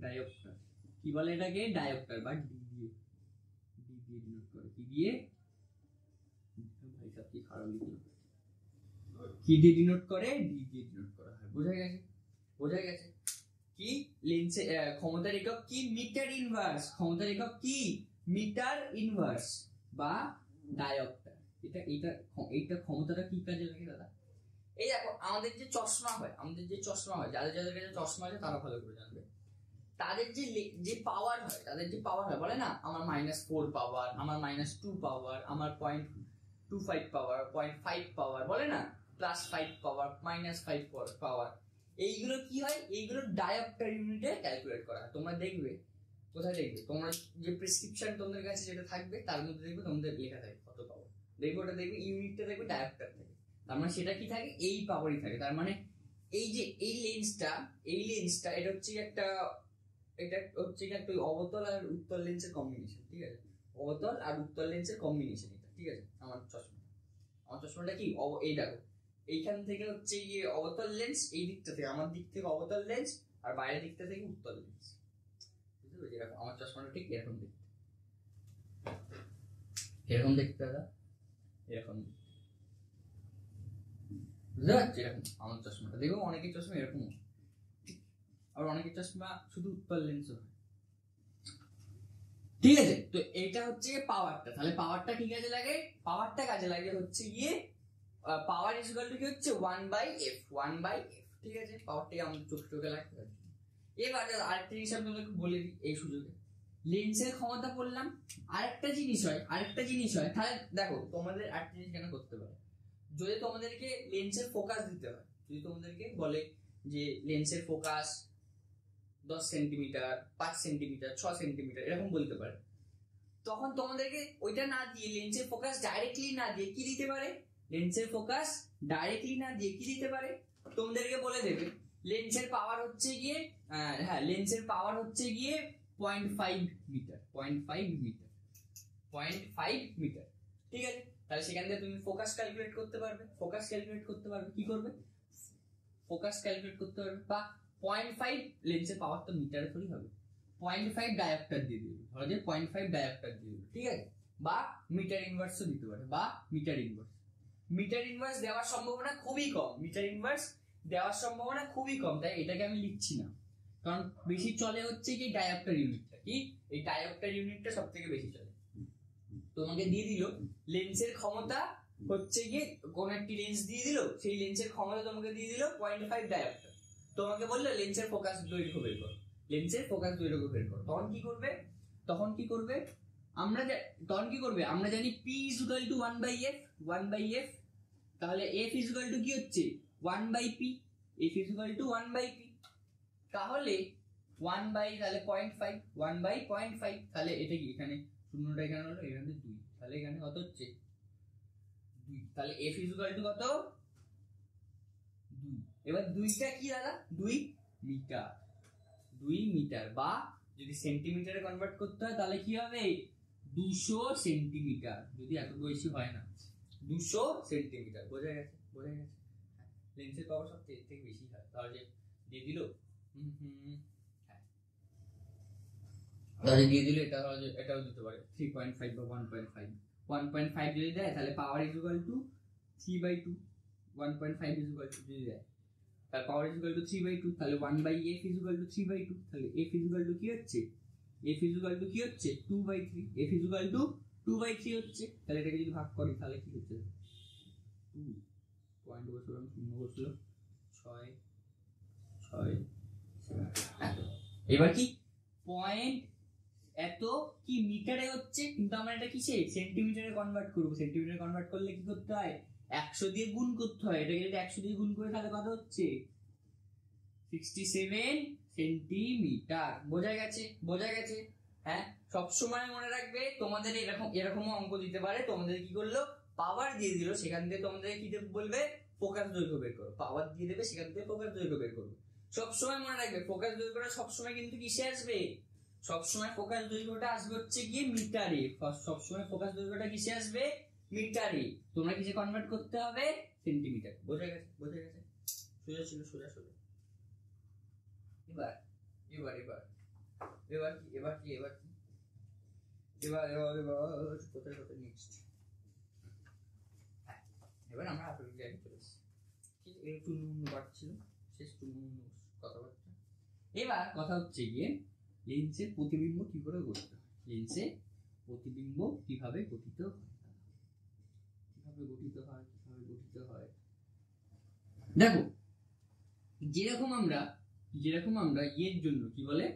ডায়োপ্টার কি বলে এটাকে? ডায়োপ্টার, বা ডি দিয়ে ডিনোট করে, কি দিয়ে ডিনোট করে, ডি দিয়ে ডিনোট করা হয়। বোঝা গেছে। কি, লেন্সের ক্ষমতার একক কি? মিটার ইনভার্স, বা ডায়োপ্টার। এইটা ক্ষমতাটা কি কাজে লাগে দাদা? এই দেখো আমাদের যে চশমা হয়, যাদের যাদের কাছে চশমা আছে তারা ভালো করে জানবে, তাদের যে পাওয়ার হয়, বলে না আমার -4 পাওয়ার, আমার -2 পাওয়ার, আমার 0.25 পাওয়ার, 0.5 পাওয়ার, বলে না +5 পাওয়ার, -5 পাওয়ার, এইগুলো কি হয়, এইগুলো ডায়োপ্টার ইউনিটে ক্যালকুলেট করা হয়। তোমরা দেখবে, কোথায় দেখবে, তোমরা যে প্রেসক্রিপশন তোমাদের কাছে যেটা থাকবে তার মধ্যে দেখবে তোমাদের লেখা থাকে কত পাওয়ার, দেখবে ওটা দেখবে ইউনিটটা দেখবে ডায়োপ্টার থাকে, তার মানে সেটা কি থাকে, এই পাওয়ারই থাকে। তার মানে এই যে এই লেন্সটা এটা হচ্ছে একটা অবতল আর উত্তল লেন্সের কম্বিনেশন, ঠিক আছে, অবতল আর উত্তল লেন্সের কম্বিনেশন এটা, ঠিক আছে। আমার চশমাটা কি, এই দেখো এইখান থেকে হচ্ছে গিয়ে অবতল লেন্স, এই দিকটা থেকে আমার দিক থেকে অবতল লেন্স, আর বাইরের দিকটা থেকে উত্তল লেন্স, বুঝতে পেরেছি। আমার চশমাটা ঠিক এরকম দেখতে, দাদা, এরকম, বুঝতে পারছি। এরকম আমার চশমাটা দেখো, অনেকের চশমা এরকম, আর অনেকের চশমা শুধু উত্তল লেন্স হয়, ঠিক আছে। তো এটা হচ্ছে পাওয়ারটা, তাহলে পাওয়ারটা কি কাজে লাগে, কাজে লাগে হচ্ছে গিয়ে পাওয়ার ইজ ইকুয়াল টু কি হচ্ছে 1/f, ঠিক আছে। পাওয়ারটাকে আমাদের চোখে লাগতে হবে। এবার আরেকটা জিনিস আমি তোমাকে বলে দিই এই সুযোগে, লেন্সের ক্ষমতা বললাম, আরেকটা জিনিস হয়, তাহলে দেখো তোমাদের আরেকটা জিনিস কেন করতে পারে, যদি তোমাদেরকে লেন্সের ফোকাস দিতে হয়, যদি তোমাদেরকে বলে যে লেন্সের ফোকাস 10 সেন্টিমিটার, 5 সেন্টিমিটার, 6 সেন্টিমিটার এরকম বলতে পারে, তখন তোমাদেরকে ওইটা না দিয়ে লেন্সের ফোকাস ডাইরেক্টলি না দিয়ে কি দিতে পারে, তোমাদেরকে বলে দেবে লেন্সের পাওয়ার হচ্ছে গিয়ে 0.5 মিটার, 0.5 মিটার, ঠিক আছে। তাহলে সেখান থেকে তুমি ফোকাস ক্যালকুলেট করতে পারবে, কি করবে, ফোকাস ক্যালকুলেট করতে পারবে, বা 0.5 লেন্সের পাওয়ার তো মিটারে থোড়ি হবে, 0.5 ডায়োপ্টার দিয়ে দিবে, ধরো যে 0.5 ডায়োপ্টার দিয়ে দিবে, ঠিক আছে। বা মিটার ইনভার্সও দিতে পারে, মিটার ইনভার্স দেওয়ার সম্ভাবনা খুবই কম, তাই এটাকে আমি লিখছি না, কারণ বেশি চলে হচ্ছে কি ডায়োপ্টার ইউনিটটা, কি এই ডায়োপ্টার ইউনিটটা সবথেকে বেশি চলে। তোমাকে দিয়ে দিল লেন্সের ক্ষমতা হচ্ছে গিয়ে, কোন একটি লেন্স দিয়ে দিল, সেই লেন্সের ক্ষমতা তোমাকে দিয়ে দিল 0.5 ডায়োপ্টার, তোমাকে বললো লেন্সের ফোকাস দৈর্ঘ্য বের করো, তখন কি করবে, আমরা জানি p = 1/f, তাহলে f = কি হচ্ছে 1/p, তাহলে 1/0.5, তাহলে এটা কি, এখানে শূন্যটা এখানে হলো, এখানে 2, তাহলে এখানে কত হচ্ছে 2, তাহলে f = কত 2। এবার 2টা কি দাদা, 2 মিটার, বা যদি সেন্টিমিটারে কনভার্ট করতে হয় তাহলে কি হবে 200 সেন্টিমিটার, যদি এত বেশি হয় না 200 সেন্টিমিটার, বোঝা গেছে। লেন্সের পাওয়ার সবচেয়ে এর থেকে বেশি হয়, তাহলে দিয়ে দিল, তাহলে দিয়ে দিল, এটাও দিতে পারে 3.5 বা 1.5 যদি দেয় তাহলে power is equal to 3/2, 1.5 is equal to যদি দেয় তাহলে পাওয়ার ইজ ইকুয়াল টু 3/2, তাহলে 1/f ইজ ইকুয়াল টু 3/2, তাহলে f ইজ ইকুয়াল টু কি হচ্ছে 2/3, f ইজ ইকুয়াল টু 2/3 হচ্ছে। তাহলে এটাকে যদি ভাগ করি তাহলে কি হচ্ছে 2 পয়েন্ট বসলাম, শূন্য বসলো, 6 এবার কি পয়েন্ট এত কি মিটারে হচ্ছে, কিন্তু আমরা এটা কিসে সেন্টিমিটারে কনভার্ট করব, সেন্টিমিটারে কনভার্ট করলে কি করতে হয় 100 দিয়ে গুণ করতে হয়, এটাকে যদি 100 দিয়ে গুণ করে তাহলে কত হচ্ছে 67 সেন্টিমিটার। বোঝা গেছে। হ্যাঁ, সবসময় মনে রাখবে তোমাদের এরকম অঙ্ক দিতে পারে, তোমাদের কি করলো পাওয়ার দিয়ে দিল, সেখান থেকে তোমাদের কি বলবে ফোকাস দৈর্ঘ্য বের করো, পাওয়ার দিয়ে দেবে সেখান থেকে ফোকাস দৈর্ঘ্য বের করবে। সবসময় মনে রাখবে ফোকাস দৈর্ঘ্যটা সবসময় কিন্তু কিসে আসবে, সবসময় ফোকাস দৈর্ঘ্যটা আসবে হচ্ছে গিয়ে মিটারে, সবসময় ফোকাস দৈর্ঘ্যটা কিসে আসবে মিটারে, তোমরা কিসে কনভার্ট করতে হবে সেন্টিমিটার। বোঝা গেছে, সোজা ছিল, সোজা। নেক্সট, এবার আমরা আপলোড জায়গায় চলে এসেছি, ঠিক একটু বাড়ছিল শেষ কথাবার্তা। এবার কথা হচ্ছে গিয়ে লেন্সের প্রতিবিম্ব কি করে গঠিত হয়, কিভাবে গঠিত হয় দেখো যেরকম আমরা এর জন্য কি বলে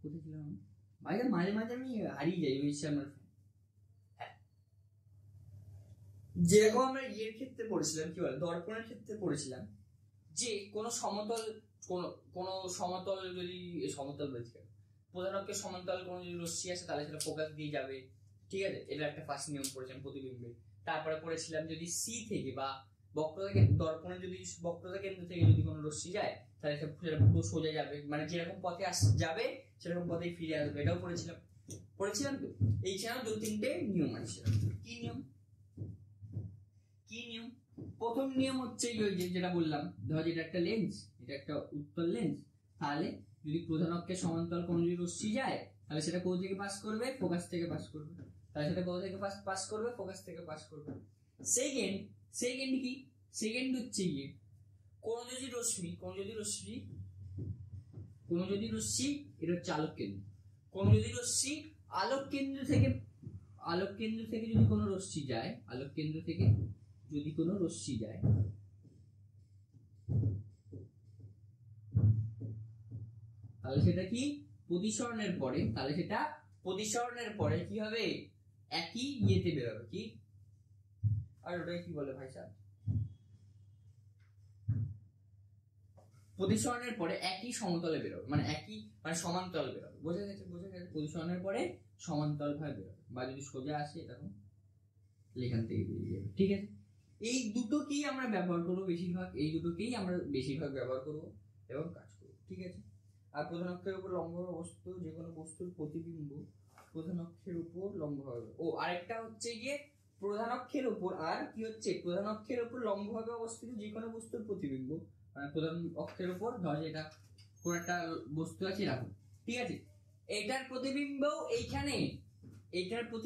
কোথায় ছিলাম আমি? ভাই মাঝে মাঝে আমি হারিয়ে যাই ওই আমার। যেরকম আমরা এর ক্ষেত্রে পড়েছিলাম কি বলে দর্পণের ক্ষেত্রে পড়েছিলাম যে কোন সমতল যদি সমতল বলছি প্রধানকে সমান্তরাল কোন যদি রশ্মি আসে তাহলে সেটা ফোকাস দিয়ে যাবে, ঠিক আছে? এটা একটা ফার্স্ট নিয়ম পড়েছিলাম প্রতিবিম্বে। তারপরে পড়েছিলাম যদি সি থেকে বা বক্রতা দর্পণের যদি বক্রতা কেন্দ্র থেকে যদি কোনো রশ্মি যায় তাহলে সেটা পুরো সোজা যাবে, মানে যেরকম পথে যাবে সেরকম পথেই ফিরে আসবে, এটাও পড়েছিলাম তো। এইখানেও দু তিনটে নিয়ম আছে। কি নিয়ম? প্রথম নিয়ম হচ্ছে যেটা বললাম, ধর এটা একটা লেন্স, এটা একটা উত্তল লেন্স, তাহলে যদি প্রধান অক্ষের সমান্তরাল কোন যদি রশ্মি যায় তাহলে সেটা কোথা থেকে পাস করবে? ফোকাস থেকে পাস করবে। তাহলে সেটা কোথা থেকে পাস করবে? ফোকাস থেকে পাস করবে। সেকেন্ড কি? সেকেন্ড হচ্ছে গিয়ে কোন যদি রশ্মি এটা হচ্ছে আলোক কেন্দ্র, কোন যদি রশ্মি আলোক কেন্দ্র থেকে যদি কোনো রশ্মি যায়, আলোক কেন্দ্র থেকে যদি কোনো রশ্মি যায় তাহলে সেটা কি প্রতিসরণের পরে কি হবে? একই ইয়েতে বেরোবে। কি আর ওটাকে কি বলে ভাই সাহেব? প্রতিসরণের পরে একই সমতলে বেরোবে, মানে সমান্তরাল বেরোবে। বোঝা গেছে? প্রতিসরণের পরে সমান্তরাল ভাবে বেরোবে, বা যদি সোজা আসে এরকম লেখান থেকে বেরিয়ে যাবে, ঠিক আছে? এই দুটোকেই আমরা ব্যবহার করবো বেশিরভাগ ব্যবহার করবো এবং কাজ করবো, ঠিক আছে? আর প্রধান অক্ষের উপর লম্বভাবে অবস্থিত যে কোনো বস্তুর প্রতিবিম্ব প্রধান অক্ষের উপর লম্বভাবে, আরেকটা হচ্ছে গিয়ে প্রধান অক্ষের উপর লম্বভাবে অবস্থিত যে কোনো বস্তুর প্রতিবিম্ব, মানে প্রধান অক্ষের উপর ধর এটা কোন একটা বস্তু আছে এরকম, ঠিক আছে? এটার প্রতিবিম্ব এইখানে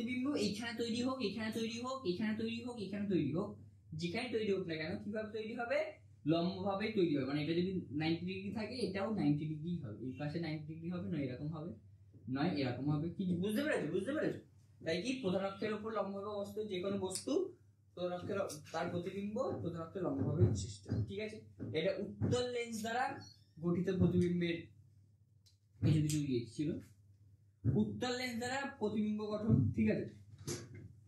তৈরি হোক, এখানে তৈরি হোক, যেখানে তৈরি হোক না কেন, কিভাবে তৈরি হবে? লম্বভাবে তৈরি হবে। মানে এটা যদি 90 ডিগ্রি থাকে এটাও 90 ডিগ্রি হবে, এই পাশে 90 ডিগ্রি হবে, নয় এরকম হবে, নয় এরকম হবে। কি বুঝতে পেরেছো? তাই কি প্রধান অক্ষের উপর লম্বভাবে অবস্থিত যে কোনো বস্তু প্রধান অক্ষের তার প্রতিবিম্ব প্রধান অক্ষের লম্বভাবে বিশিষ্ট, ঠিক আছে? এটা উত্তল লেন্স দ্বারা গঠিত প্রতিবিম্বের কিছু ছিল। উত্তল লেন্স দ্বারা প্রতিবিম্ব গঠন, ঠিক আছে?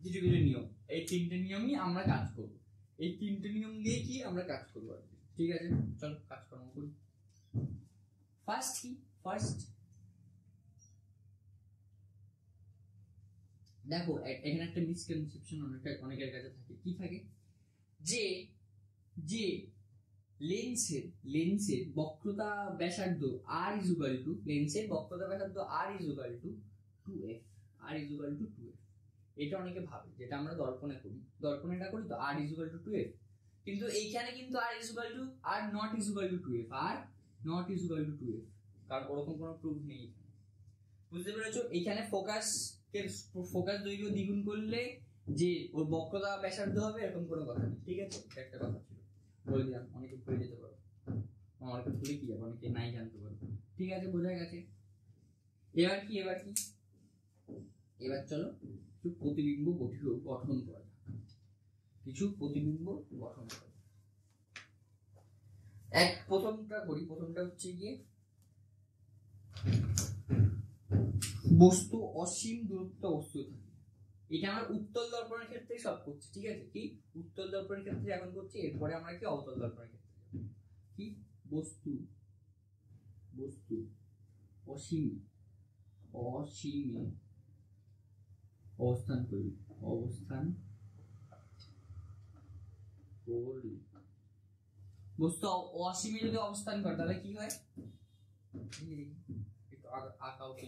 কিছু নিয়ম, এই তিনটে নিয়মই আমরা কাজ করব, এই তিনটে নিয়ম দিয়ে কি আমরা কাজ করবো, ঠিক আছে? চলো কাজকর্ম করি। ফার্স্ট দেখো এখানে একটা মিসকনসেপশন অনেকের কাছে থাকে। কি থাকে? যে লেন্সের বক্রতা ব্যাসার্ধ r = 2f, এটা অনেকে ভাবে, যেটা আমরা দর্পণে করি তো r = 2f, কিন্তু এইখানে কিন্তু r not = 2f, কারণ ওরকম কোনো প্রুফ নেই। বুঝতে পেরেছো? এইখানে ফোকাস দৈর্ঘ্য দ্বিগুণ করলে যে ওর বক্রতা ব্যাসার্ধ হবে এরকম কোনো কথা নেই, ঠিক আছে? একটা কথা ছিল, বলে দিলাম, অনেকে ভুলে যেতে পারো, আমার কাছে ভুলে কি যাবে, অনেকে নাই জানতে পারবে, ঠিক আছে? বোঝা গেছে? এবার চলো কিছু প্রতিবিম্ব গঠন করা যাক। প্রথমটা হচ্ছে গিয়ে বস্তু অসীম দূরত্ব বস্তু থাকে। এটা আমরা উত্তল দর্পণের ক্ষেত্রে সব করছি, ঠিক আছে? কি উত্তল দর্পণের ক্ষেত্রে এখন করছি, এরপরে আমরা কি অবতল দর্পণের ক্ষেত্রে কি বস্তু অসীমে অবস্থান করবে, বস্তু অসীমে যদি অবস্থান করে তাহলে কি হয়? একটু আঁকাও কি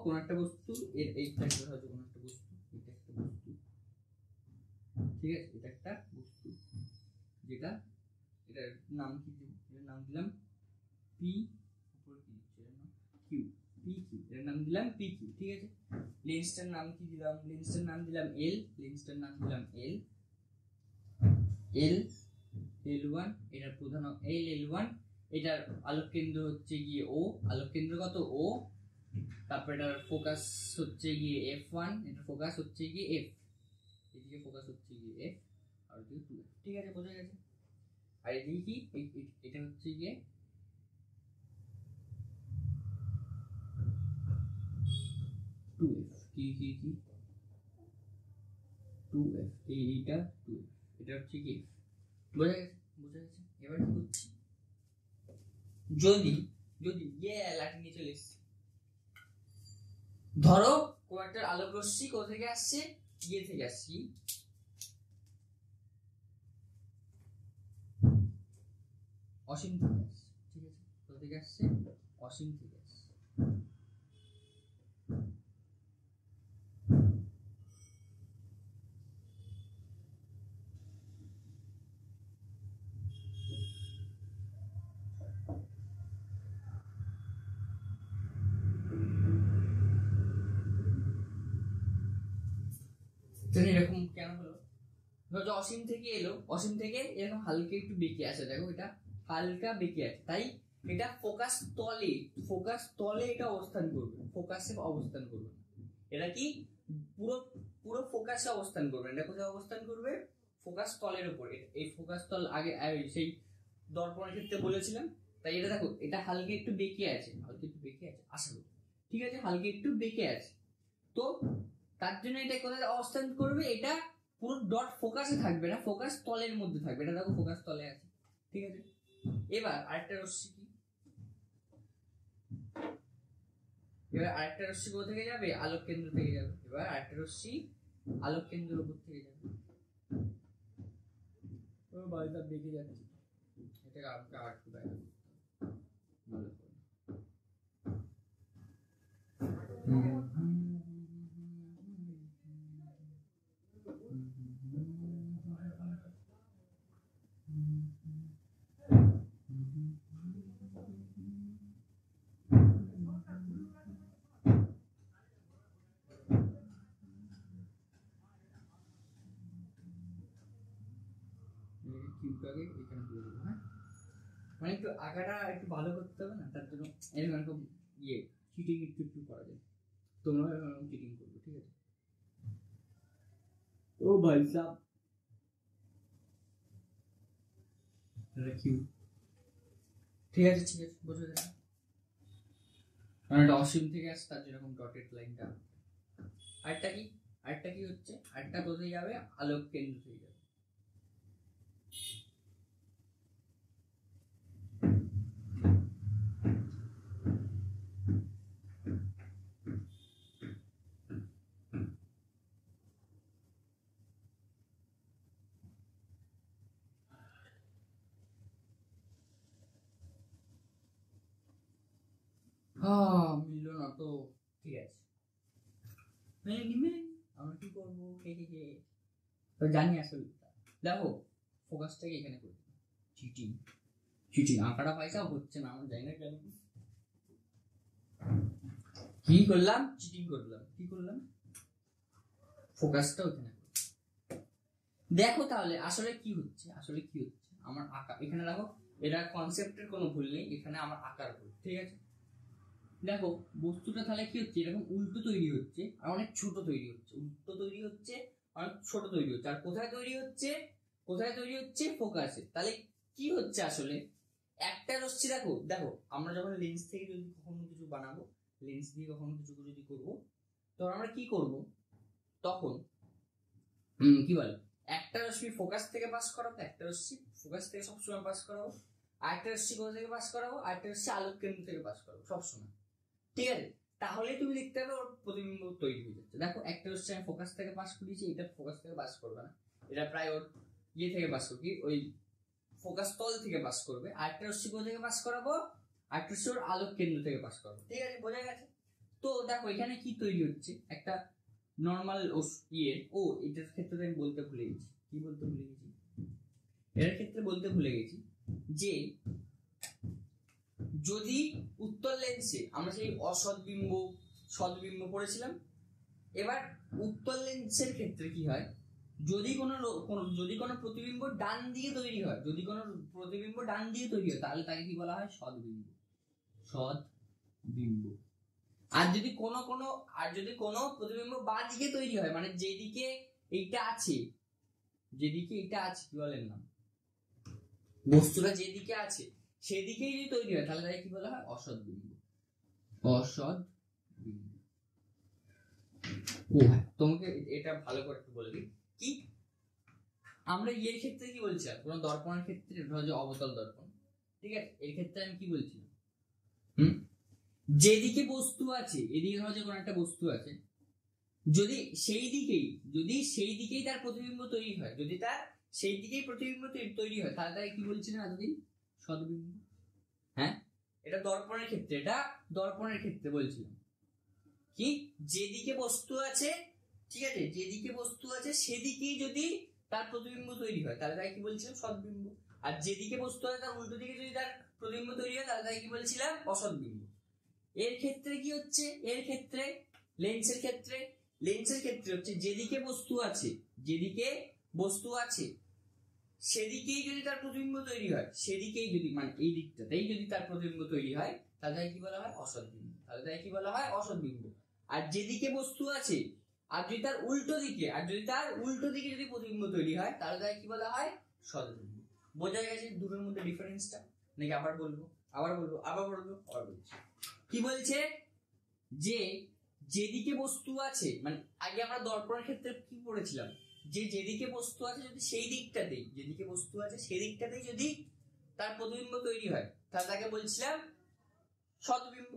কোন একটা বস্তু এইটা একটা হচ্ছে কোন একটা বস্তু, এটা একটা বস্তু, ঠিক আছে, এটা একটা বস্তু, যেটা এটার নাম কি দিব, এর নাম দিলাম পি, উপরে কি দিচ্ছি এর নাম কিউ, পি কিউ, এর নাম দিলাম পি কিউ, ঠিক আছে। লেন্সটার নাম কি দিলাম, লেন্সটার নাম দিলাম এল, লেন্সটার নাম দিলাম এল, এল L1, এটার প্রধান L1, এটার আলোক কেন্দ্র হচ্ছে গিয়ে ও, আলোক কেন্দ্র কত ও, তারপর এটার ফোকাস হচ্ছে গিয়ে F1, এটার ফোকাস হচ্ছে গিয়ে F, এদিকে ফোকাস হচ্ছে গিয়ে F, আর এদিকে 2F, ঠিক আছে, বোঝা গেছে। আর এদিকে কি এটা হচ্ছে গিয়ে 2F, কি কি কি 2F, এইটা 2F, এটা হচ্ছে কি F, বোঝা গেছে, বোঝা গেছে। এবার কি করছি, যদি যদি লাঠি নিয়ে চলে এসছি, ধরো কোন একটা আলোক রশ্মি কোথা থেকে আসছে, থেকে আসছি, অসীম থেকে আসছে, ঠিক আছে, কোথা থেকে আসছে, অসীম থেকে আসছে। এরকম কেন হলো, ধরো অসীম থেকে এলো, অসীম থেকে এরকম হালকা একটু বেঁকে আছে, দেখো এটা হালকা বেঁকে আছে, তাই এটা ফোকাস তলে এটা অবস্থান করবে, ফোকাসে অবস্থান করবে, এটা কি পুরো পুরো ফোকাসে অবস্থান করবে, এটা কোথায় অবস্থান করবে, ফোকাস তলের উপরে। এই ফোকাস তল আগে সেই দর্পণের ক্ষেত্রে বলেছিলাম, তাই এটা দেখো এটা হালকা একটু বেঁকে আছে, হালকা একটু বেঁকে আছে, আশা করি ঠিক আছে, হালকা একটু বেঁকে আছে, তো তার জন্য এটা কোথায় অবস্থান করবে, এটা পুরো ডট ফোকাসে থাকবে না, ফোকাস তলের মধ্যে থাকবে, এটা দেখো ফোকাস তলে আছে, ঠিক আছে। এবার আরেকটা রশ্মি কি, এবার আরেকটা রশ্মি কোথা থেকে যাবে, আলোক কেন্দ্র থেকে যাবে, এবার আরেকটা রশ্মি আলোক কেন্দ্রের উপর থেকে যাবে, ও বাড়িটা বেঁকে যাচ্ছে, এটাকে আমাকে আর একটু দেখা ভালো করে। মানে একটু আঁকাটা একটু ভালো করতে হবে না, তার জন্য এরকম চিটিং একটু একটু করা যায়, তোমরা এরকম চিটিং করবে, ঠিক আছে। ও ভাই সাব ঠিক আছে, ঠিক আছে, বোঝা যায়, কারণ এটা অসীম থেকে আসছে, তার যেরকম ডটেড লাইনটা। আরেকটা কি হচ্ছে, আরেকটা কোথায় যাবে, আলোক কেন্দ্র থেকে যাবে, মিললো না তো, ঠিক আছে, আমরা কি করবো, তো জানি আসলে, দেখো ফোকাসটাকে এখানে করি, চিটিং চিটিং আঁকাটা পয়সা হচ্ছে না, আমার জানি না কেন, কি করলাম, চিটিং করলাম, কি করলাম, ফোকাসটা ওখানে, দেখো তাহলে আসলে কি হচ্ছে, আমার আঁকা এখানে দেখো, এটা কনসেপ্টের কোনো ভুল নেই, এখানে আমার আঁকার ভুল, ঠিক আছে। দেখো বস্তুটা তাহলে কি হচ্ছে, এরকম উল্টো তৈরি হচ্ছে আর অনেক ছোট তৈরি হচ্ছে, উল্টো তৈরি হচ্ছে অনেক ছোট তৈরি হচ্ছে, আর কোথায় তৈরি হচ্ছে, ফোকাসে। তাহলে কি হচ্ছে আসলে, একটা রশ্মি দেখো দেখো আমরা যখন লেন্স থেকে যদি কখনো কিছু বানাবো, লেন্স দিয়ে কখনো কিছু যদি করবো, তখন আমরা কি করব, তখন কি বলে, একটা রশ্মি ফোকাস থেকে পাস করাবো, একটা রশ্মি ফোকাস থেকে সবসময় পাস করাবো, আরেকটা রশ্মি কোথা থেকে পাস করাবো, আরেকটা রশ্মি আলোক কেন্দ্র থেকে পাস করাবো সবসময়, ঠিক আছে। তাহলে তুমি দেখতে পাবে ওর প্রতিবিম্ব তৈরি হয়ে যাচ্ছে, দেখো একটা রশ্মি আমি ফোকাস থেকে পাস করিয়েছি, এটা ফোকাস থেকে পাস করবে না, এটা প্রায় ওর থেকে পাস করবে, ওই ফোকাস তল থেকে পাস করবে, আরেকটা রশ্মি কোথা থেকে পাস করাবো, আরেকটা রশ্মি ওর আলোক কেন্দ্র থেকে পাস করবো, ঠিক আছে, বোঝা গেছে। তো দেখো এখানে কি তৈরি হচ্ছে, একটা নর্মাল এটার ক্ষেত্রে আমি বলতে ভুলে গেছি, কি বলতে ভুলে গেছি, এর ক্ষেত্রে বলতে ভুলে গেছি যে যদি উত্তল লেন্সে আমরা সেই অসৎবিম্ব সৎবিম্ব পড়েছিলাম, এবার উত্তল লেন্সের ক্ষেত্রে কি হয়, যদি কোনো প্রতিবিম্ব ডান দিকে তৈরি হয়, যদি কোনো প্রতিবিম্ব ডান দিকে তৈরি হয় তাহলে তাকে কি বলা হয়, সৎবিম্ব। আর যদি কোনো প্রতিবিম্ব বাঁ দিকে তৈরি হয়, মানে যেদিকে এইটা আছে কি বলেন না, বস্তুটা যেদিকে আছে সেদিকেই যদি তৈরি হয় তাহলে তাকে কি বলা হয়, অসৎবিম্ব। তোমাকে এটা ভালো করে একটু বলে দিই, কি আমরা এর ক্ষেত্রে কি বলছিলাম, কোন দর্পণের ক্ষেত্রে যে অবতল দর্পণ, ঠিক আছে, এর ক্ষেত্রে আমি কি বলছিলাম, যেদিকে বস্তু আছে, এদিকে ধরো যে কোনো একটা বস্তু আছে, যদি সেই দিকেই তার প্রতিবিম্ব তৈরি হয়, যদি তার সেই দিকেই প্রতিবিম্ব তৈরি হয় তাহলে তাকে কি বলছিলাম এতদিন, সৎবিম্ব। হ্যাঁ, এটা দর্পণের ক্ষেত্রে বলছিলাম কি, যেদিকে বস্তু আছে, ঠিক আছে, যেদিকে বস্তু আছে সেদিকেই যদি তার প্রতিবিম্ব তৈরি হয় তাহলে তাকে কি বলছিলাম, সৎবিম্ব। আর যেদিকে বস্তু আছে তার উল্টো দিকে যদি তার প্রতিবিম্ব তৈরি হয় তাহলে তাকে কি বলছিলাম, অসৎবিম্ব। এর ক্ষেত্রে কি হচ্ছে, লেন্সের ক্ষেত্রে হচ্ছে যেদিকে বস্তু আছে সেদিকেই যদি তার প্রতিবিম্ব তৈরি হয়, সেদিকেই যদি, মানে এই দিকটাতেই যদি তার প্রতিবিম্ব তৈরি হয় তাহলে তাকে কি বলা হয়, অসৎবিম্ব। আর যেদিকে বস্তু আছে আর যদি তার উল্টো দিকে যদি প্রতিবিম্ব তৈরি হয় তাহলে তাকে কি বলা হয়, সৎবিম্ব। বোঝা গেছে দুটোর মধ্যে ডিফারেন্সটা, নাকি আবার বলবো? কি বলছে যে যেদিকে বস্তু আছে, মানে আগে আমরা দর্পণের ক্ষেত্রে কি পড়েছিলাম, যে যেদিকে বস্তু আছে যদি সেই দিকটাতেই যদি তার প্রতিবিম্ব তৈরি হয় তাহলে তাকে বলছিলাম সৎবিম্ব।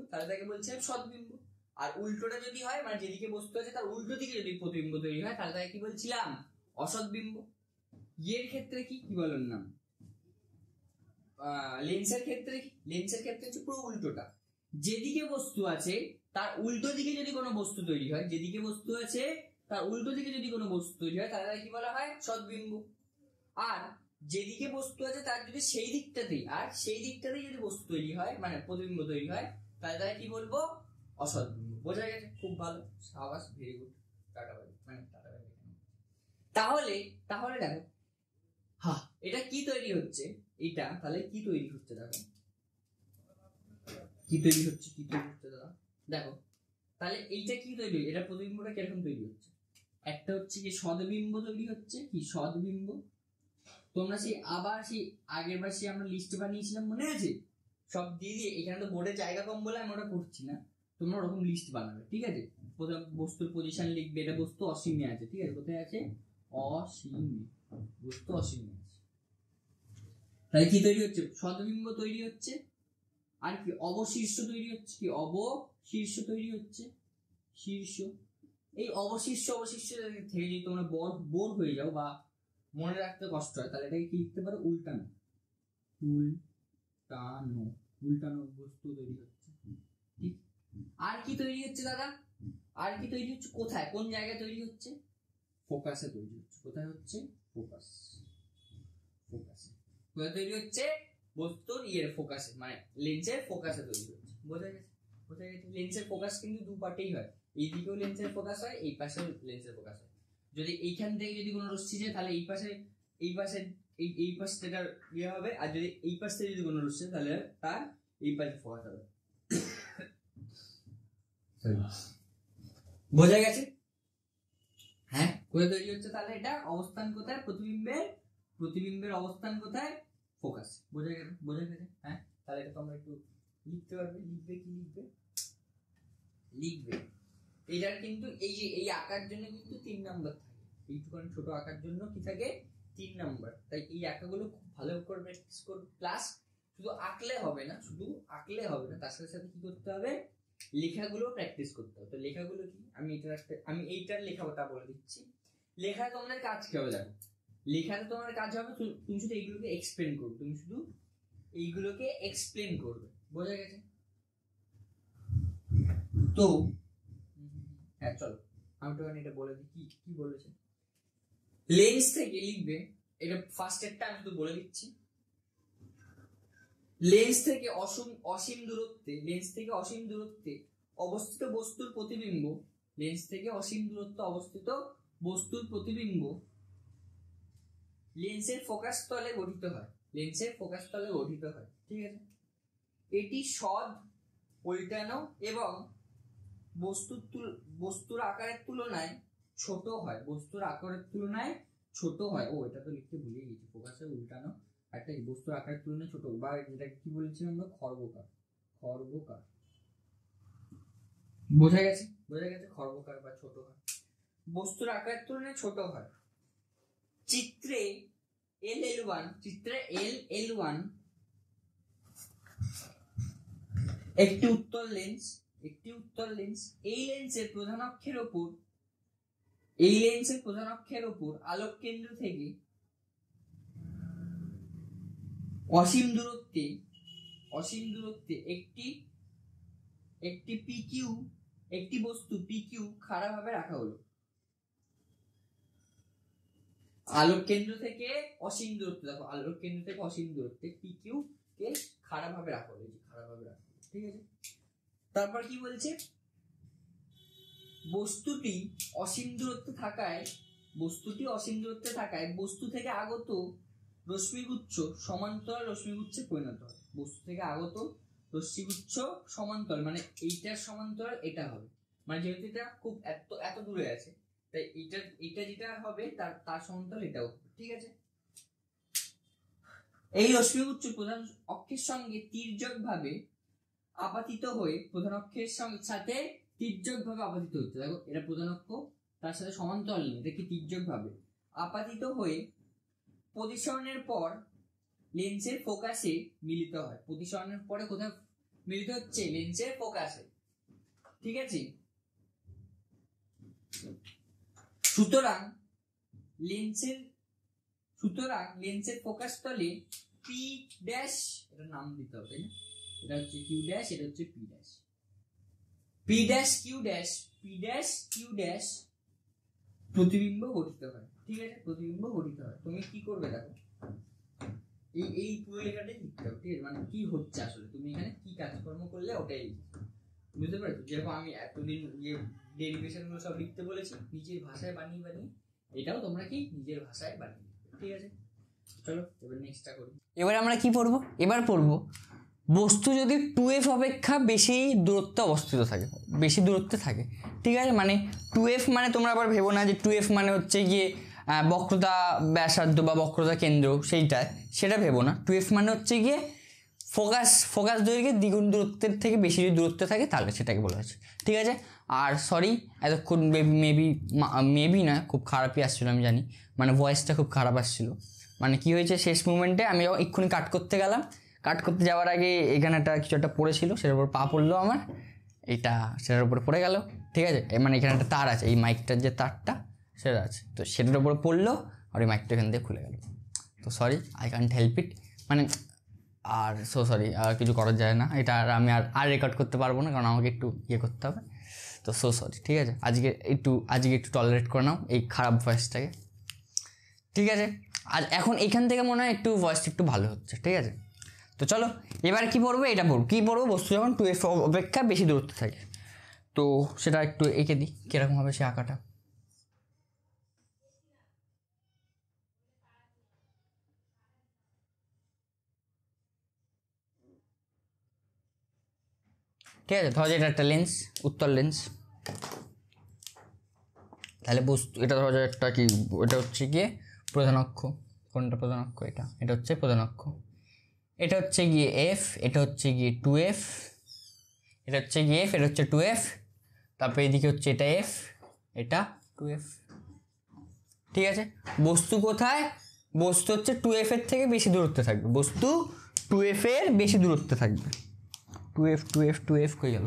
আর উল্টোটা যদি হয়, মানে যেদিকে বস্তু আছে তার উল্টো দিকে যদি প্রতিবিম্ব তৈরি হয় তাহলে তাকে কি বলছিলাম, অসৎবিম্ব। এর ক্ষেত্রে কি বলেন না, লেন্সের ক্ষেত্রে হচ্ছে পুরো উল্টোটা, যেদিকে বস্তু আছে তার উল্টো দিকে যদি কোনো বস্তু তৈরি হয়, তাহলে কি বলা হয়, সৎবিম্ব। আর যেদিকে বস্তু আছে তার যদি সেই দিকটাতেই যদি বস্তু তৈরি হয়, মানে প্রতিবিম্ব তৈরি হয় তাহলে তাকে কি বলবো, অসৎবিম্ব। বোঝা গেছে? খুব ভালো, সাবাস, ভেরি গুড, টাটা বাই। তাহলে দেখো, এটা কি তৈরি হচ্ছে, তাহলে কি তৈরি হচ্ছে দেখো, দাদা দেখো, তাহলে এইটা কি তৈরি, এটা প্রতিবিম্বটা কিরকম তৈরি হচ্ছে, একটা হচ্ছে কি সৎবিম্ব তৈরি হচ্ছে, কি সৎবিম্ব। তোমরা সেই আগের বার আমরা লিস্ট বানিয়েছিলাম, মনে আছে, সব দিয়ে এখানে তো বোর্ডে জায়গা কম বলে আমি ওটা করছি না, তোমরা ওরকম লিস্ট বানাবে, ঠিক আছে। প্রথম বস্তুর পজিশন লিখবে, এটা বস্তু অসীমে আছে, ঠিক আছে, কোথায় আছে, বস্তু অসীমে আছে। তাহলে কি তৈরি হচ্ছে, সৎবিম্ব তৈরি হচ্ছে, আর কি অবশীর্ষ তৈরি হচ্ছে, শীর্ষ। এই অবশীর্ষ থেকে যদি তোমরা বোর হয়ে যাও বা মনে রাখতে কষ্ট হয় তাহলে এটাকে কি লিখতে পারো, উল্টানো বস্তু তৈরি হচ্ছে। ঠিক, আর কি তৈরি হচ্ছে দাদা, কোথায়, কোন জায়গায় তৈরি হচ্ছে, ফোকাসে তৈরি হচ্ছে। কোথায় হচ্ছে, কোথায় তৈরি হচ্ছে, বস্তুর ফোকাসে, মানে লেন্সের ফোকাসে তৈরি হচ্ছে। বোঝা গেছে? লেন্সের ফোকাস কিন্তু দু পার্টেই হয়, এই দিকেও লেন্সের ফোকাস হয়, এই পাশেও লেন্সের ফোকাস হয়। যদি এইখান থেকে যদি কোনো রশ্মি যায় তাহলে এই পাশে তার হবে, আর যদি এই পাশ থেকে যদি কোনো রশ্মি যায় তাহলে তার এই পাশে ফোকাস হবে। বোঝা গেছে? হ্যাঁ, কোথায় তৈরি হচ্ছে, তাহলে এটা অবস্থান কোথায়, প্রতিবিম্বের অবস্থান কোথায়, ফোকাস। বোঝা গেছে? হ্যাঁ, তাহলে এটা তোমরা একটু লিখতে পারবে। লিখবে এটার কিন্তু এই আঁকার জন্য কিন্তু 3 নাম্বার থাকে, এইটুখানি ছোট আঁকার জন্য কি থাকে, 3 নাম্বার। তাই এই আঁকাগুলো খুব ভালো করে প্র্যাকটিস করবে, প্লাস শুধু আঁকলে হবে না, তার সাথে সাথে কি করতে হবে, লেখাগুলো প্র্যাকটিস করতে হবে। তো লেখাগুলো কি, আমি এইটার লেখাটা বলে দিচ্ছি। লেখা তোমাদের কাজ কি হবে, দেখো, লেখাতে তোমার কাজ হবে তুমি শুধু এইগুলোকে এক্সপ্লেন করবে। বোঝা গেছে? তো তো হ্যাঁ চলো আমি তো এটা বলে দিই কি কি বলেছে। লেন্স থেকে লিখবে, এটা ফার্স্ট এরটা আমি তো বলে দিচ্ছি। লেন্স থেকে অসীম দূরত্বে অবস্থিত বস্তুর প্রতিবিম্ব, লেন্স থেকে অসীম দূরত্বে অবস্থিত বস্তুর প্রতিবিম্ব লেন্সের ফোকাস তলে গঠিত হয়, ঠিক আছে। এটি সৎ, উল্টানো এবং বস্তুর আকারের তুলনায় ছোট হয়, ও এটা তো লিখতে ভুলে গেছি, ফোকাসের উল্টানো একটা বস্তুর আকারের তুলনায় ছোট, বা যেটা কি বলেছিলাম আমরা, খর্বকার। বোঝা গেছে খর্বকার বা ছোট হয়, বস্তুর আকারের তুলনায় ছোট হয়। চিত্রে LL1 একটি উত্তল লেন্স। এই লেন্সের প্রধান অক্ষের উপর আলোক কেন্দ্র থেকে অসীম দূরত্বে একটি বস্তু PQ খাড়াভাবে রাখা হলো। আলোক কেন্দ্র থেকে অসীম দূরত্বে, দেখো আলোক কেন্দ্র থেকে অসীম দূরত্বে PQ কে খাড়াভাবে রাখা হলো, ঠিক আছে। তারপর কি বলছে, বস্তুটি অসীম দূরত্বে থাকায় বস্তু থেকে আগত রশ্মিগুচ্ছ সমান্তরাল রশ্মিগুচ্ছে পরিণত হয়। বস্তু থেকে আগত রশ্মিগুচ্ছ সমান্তরাল, মানে এইটার সমান্তরাল এটা হবে, মানে যেহেতু এটা খুব এত দূরে আছে, তাই এটা যেটা হবে তার সমান্তরাল এটাও, ঠিক আছে। এই রশ্মিগুচ্ছ প্রধান অক্ষের সঙ্গে তির্যকভাবে আপাতিত হয়ে প্রধান অক্ষের সাথে তির্যকভাবে আপাতিত হচ্ছে, দেখো এটা প্রধান অক্ষ, তার সাথে সমান্তরাল নেই, এটা কি তির্যকভাবে আপাতিত হয়ে প্রতিসরণের পর লেন্সের ফোকাসে মিলিত হয়। প্রতিসরণের পরে কোথায় মিলিত হচ্ছে? লেন্সের ফোকাসে, ঠিক আছে। সুতরাং লেন্সের ফোকাস তলে পি ড্যাশ, এটা নাম দিতে হবে, এটা হচ্ছে কিউ ড্যাশ, এটা হচ্ছে পি ড্যাশ, কিউ ড্যাশ প্রতিবিম্ব গঠিত হয়, ঠিক আছে। তুমি কি করবে দেখো, এই পুরো লেখাটাই লিখতে হবে, ঠিক আছে। মানে কি হচ্ছে আসলে, তুমি এখানে কি কাজকর্ম করলে ওটাই বুঝতে পারছো। যেরকম আমি এতদিন যে ডেরিভেশন গুলো সব লিখতে বলেছি নিজের ভাষায় বানিয়ে, এটাও তোমরা কি নিজের ভাষায় বানিয়ে, ঠিক আছে। চলো এবার নেক্সটটা করি। এবার আমরা কি পড়বো? এবার পড়বো বস্তু যদি 2f অপেক্ষা বেশি দূরত্বে থাকে, ঠিক আছে। মানে 2f মানে তোমরা আবার ভেবো না যে 2f মানে হচ্ছে গিয়ে বক্রতা ব্যাসার্ধ বা বক্রতা কেন্দ্র, সেটা ভেবো না। 2f মানে হচ্ছে গিয়ে ফোকাস দৈর্ঘ্যের দ্বিগুণ দূরত্বের থেকে বেশি যদি দূরত্বে থাকে তাহলে সেটাকে বলা হচ্ছে, ঠিক আছে। আর সরি এতক্ষণ মেবি না, খুব খারাপই আসছিল আমি জানি, মানে ভয়েসটা খুব খারাপ আসছিল। মানে কি হয়েছে, শেষ মুমেন্টে আমি এক্ষুনি কাট করতে যাওয়ার আগে এখানে কিছু একটা পড়েছিল, সেটার উপর পা পড়লো আমার, সেটার উপরে পড়ে গেল, ঠিক আছে। মানে এখানে একটা তার আছে, এই মাইকটার যে তারটা সেটা আছে, তো সেটার উপরে পড়লো আর এই মাইকটা এখান থেকে খুলে গেল। তো sorry, I can't help it, মানে আর সরি, আর কিছু করা যায় না, এটা আমি আর রেকর্ড করতে পারবো না, কারণ আমাকে একটু করতে হবে। তো সরি, ঠিক আছে। আজকে একটু টলারেট করে নাও এই খারাপ ভয়েসটাকে, ঠিক আছে। আর এখন এখান থেকে মনে হয় একটু ভয়েসটা একটু ভালো হচ্ছে, ঠিক আছে। তো চলো এবার কি পড়বো, বস্তু যখন 2f অপেক্ষা বেশি দূরত্বে থাকে, তো সেটা একটু এঁকে দিই কিরকম হবে সে আঁকাটা। ঠিক আছে, ধরো যে এটা একটা লেন্স, উত্তল লেন্স, তাহলে বস্তু এটা ধরো যে একটা কি, এটা হচ্ছে গিয়ে প্রধান অক্ষ, কোনটা প্রধান অক্ষ, এটা হচ্ছে প্রধান অক্ষ, এটা হচ্ছে গিয়ে এফ, এটা হচ্ছে গিয়ে 2f, এটা হচ্ছে গিয়ে এফ, এটা হচ্ছে 2f, তারপরে এদিকে হচ্ছে এটা এফ, এটা 2f, ঠিক আছে। বস্তু কোথায়? বস্তু হচ্ছে 2f এর থেকে বেশি দূরত্বে থাকবে, 2f এর বেশি দূরত্বে থাকবে, 2f হয়ে গেল,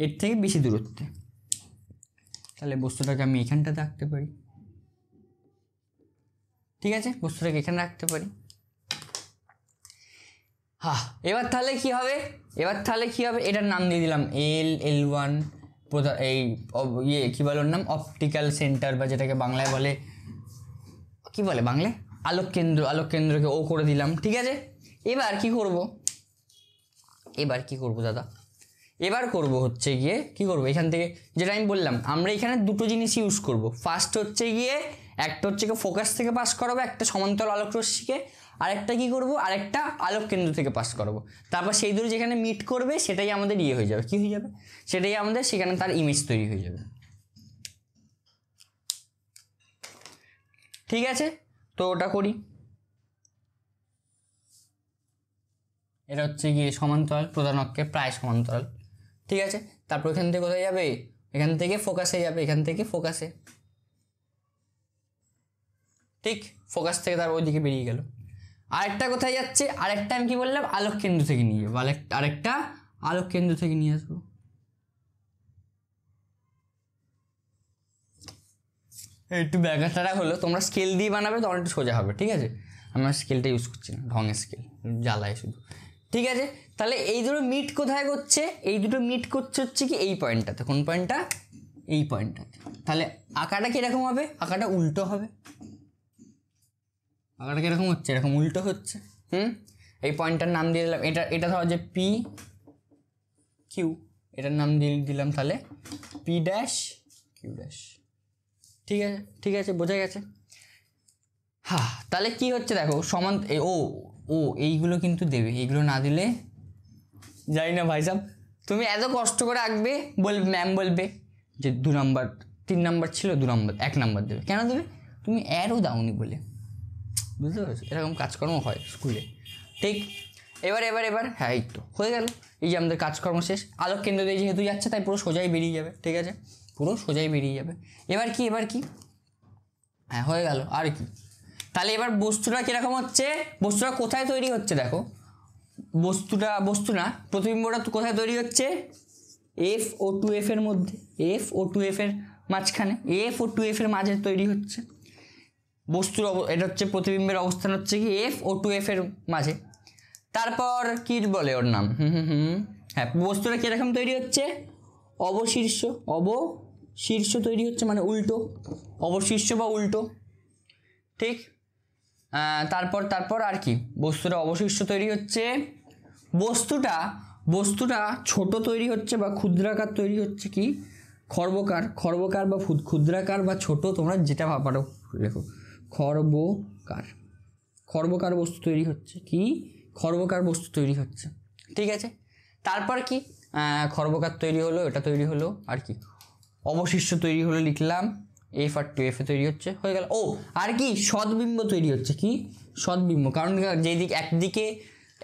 এর থেকে বেশি দূরত্বে। তাহলে বস্তুটাকে আমি এখানটাতে রাখতে পারি, ঠিক আছে, বস্তুটাকে এখানে রাখতে পারি। হ্যাঁ, এবার তাহলে কি হবে, এটার নাম দিয়ে দিলাম L1, এই কি বলে ওর নাম, অপটিক্যাল সেন্টার, বা যেটাকে বাংলায় বলে, কি বলে বাংলায়, আলোক কেন্দ্রকে ও করে দিলাম। ঠিক আছে, এবার কি করব দাদা, এবার করব হচ্ছে গিয়ে কি করব, এখান থেকে যেটা আমি বললাম, আমরা এখানে দুটো জিনিস ইউজ করব। ফার্স্ট হচ্ছে গিয়ে একটা হচ্ছে গিয়ে ফোকাস থেকে পাস করাবো একটা সমান্তরাল আলোক রশ্মিকে, আরেকটা কি করব, আরেকটা আলোক কেন্দ্র থেকে পাস করাবো। তারপর সেই দুটো যেখানে মিট করবে সেটাই আমাদের হয়ে যাবে, কি হয়ে যাবে, সেটাই আমাদের সেখানে তার ইমেজ তৈরি হয়ে যাবে। ঠিক আছে, তো ওটা করি। এটা হচ্ছে গিয়ে সমান্তরাল, প্রধান অক্ষে প্রায় সমান্তরাল। ঠিক আছে, তারপর এখান থেকে কোথায় যাবে, এখান থেকে ফোকাসে যাবে, এখান থেকে ফোকাসে, ঠিক, ফোকাস থেকে তার ওইদিকে বেরিয়ে গেল। আরেকটা কোথায় যাচ্ছে, আরেকটা আমি কি বললাম, আলোক কেন্দ্র থেকে নিয়ে যাবো, আরেকটা আলোক কেন্দ্র থেকে নিয়ে আসবো। একটু ব্যাঘাতটা হলো, তোমরা স্কেল দিয়ে বানাবে তখন একটু সোজা হবে। ঠিক আছে, আমরা স্কেলটা ইউজ করছি না, ঢঙের স্কেল জ্বালায় শুধু। ঠিক আছে, তাহলে এই দুটো মিট কোথায় করছে, এই দুটো মিট করছে হচ্ছে কি এই পয়েন্টটাতে, কোন পয়েন্টটা, এই পয়েন্টটাতে। তাহলে আঁকাটা কিরকম হবে, আঁকাটা উল্টো হবে, আঁকাটা কিরকম হচ্ছে, এরকম উল্টো হচ্ছে। এই পয়েন্টটার নাম দিয়ে দিলাম, এটা ধরো যে P Q, এটার নাম দিয়ে দিলাম তাহলে P ড্যাশ Q ড্যাশ। ঠিক আছে, বোঝা গেছে। হ্যাঁ, তাহলে কি হচ্ছে দেখো, সমান ও এইগুলো কিন্তু দেবে, এইগুলো না দিলে যাই না ভাই সাহেব, তুমি এত কষ্ট করে আঁকবে, ম্যাম বলবে যে 2 নাম্বার 3 নাম্বার ছিল, 2 নাম্বার 1 নাম্বার দেবে, কেন দেবে, তুমি এরও দাওনি বলে। বুঝতে পারছো, এরকম কাজকর্ম হয় স্কুলে। ঠিক, এবার হ্যাঁ, এই তো হয়ে গেল, এই যে আমাদের কাজকর্ম শেষ। আলোক কেন্দ্র দিয়ে যেহেতু যাচ্ছে তাই পুরো সোজাই বেরিয়ে যাবে। ঠিক আছে, পুরো সোজাই বেরিয়ে যাবে। এবার কি হ্যাঁ, হয়ে গেল। আর কি, তাহলে এবার বস্তুটা কিরকম হচ্ছে, বস্তুটা কোথায় তৈরি হচ্ছে দেখো, বস্তু না, প্রতিবিম্বটা কোথায় তৈরি হচ্ছে, F ও 2F এর মধ্যে, F ও 2F এর মাঝখানে, F ও 2F এর মাঝে তৈরি হচ্ছে বস্তুর। এটা হচ্ছে প্রতিবিম্বের অবস্থান হচ্ছে কি F ও 2F এর মাঝে। তারপর কি বলে ওর নাম, হ্যাঁ, বস্তুটা কিরকম তৈরি হচ্ছে, অবশীর্ষ তৈরি হচ্ছে, মানে উল্টো, অবশীর্ষ বা উল্টো। ঠিক, তারপর আর কি, বস্তুটা অবশিষ্ট তৈরি হচ্ছে, বস্তুটা ছোট তৈরি হচ্ছে বা ক্ষুদ্রাকার তৈরি হচ্ছে, কি খর্বকার বা ক্ষুদ্রাকার বা ছোট, তোমরা যেটা পারো লেখো, খর্বকার বস্তু তৈরি হচ্ছে, কি খর্বকার বস্তু তৈরি হচ্ছে। ঠিক আছে, তারপর কি, খর্বকার তৈরি হলো, এটা তৈরি হলো, আর কি অবশিষ্ট তৈরি হলো, লিখলাম F আর 2F এ তৈরি হচ্ছে, হয়ে গেল। আর কি, সদ্বিম্ব তৈরি হচ্ছে, কি সদ্বিম্ব, কারণ যেদিকে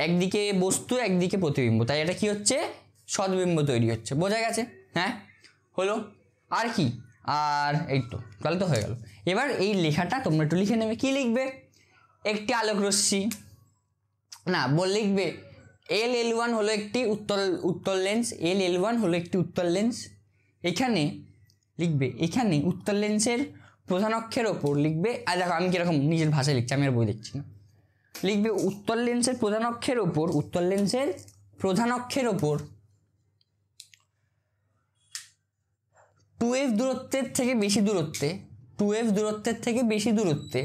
একদিকে বস্তু একদিকে প্রতিবিম্ব, তাই এটা কি হচ্ছে, সদ্বিম্ব তৈরি হচ্ছে। বোঝা গেছে, হ্যাঁ, হলো। আর কি, আর এই তো, তাহলে তো হয়ে গেল। এবার এই লেখাটা তোমরা একটু লিখে নেবে, কি লিখবে, একটি আলোক রশ্মি, না লিখবে L1 হলো একটি উত্তল লেন্স, L1 হলো একটি উত্তল লেন্স। এখানে উত্তল লেন্সের প্রধান অক্ষের ওপর লিখবে, আর দেখো আমি কিরকম নিজের ভাষায় লিখছি, আমি আর বই দেখছি না, লিখবে উত্তল লেন্সের প্রধান অক্ষের ওপর 2F দূরত্বের থেকে বেশি দূরত্বে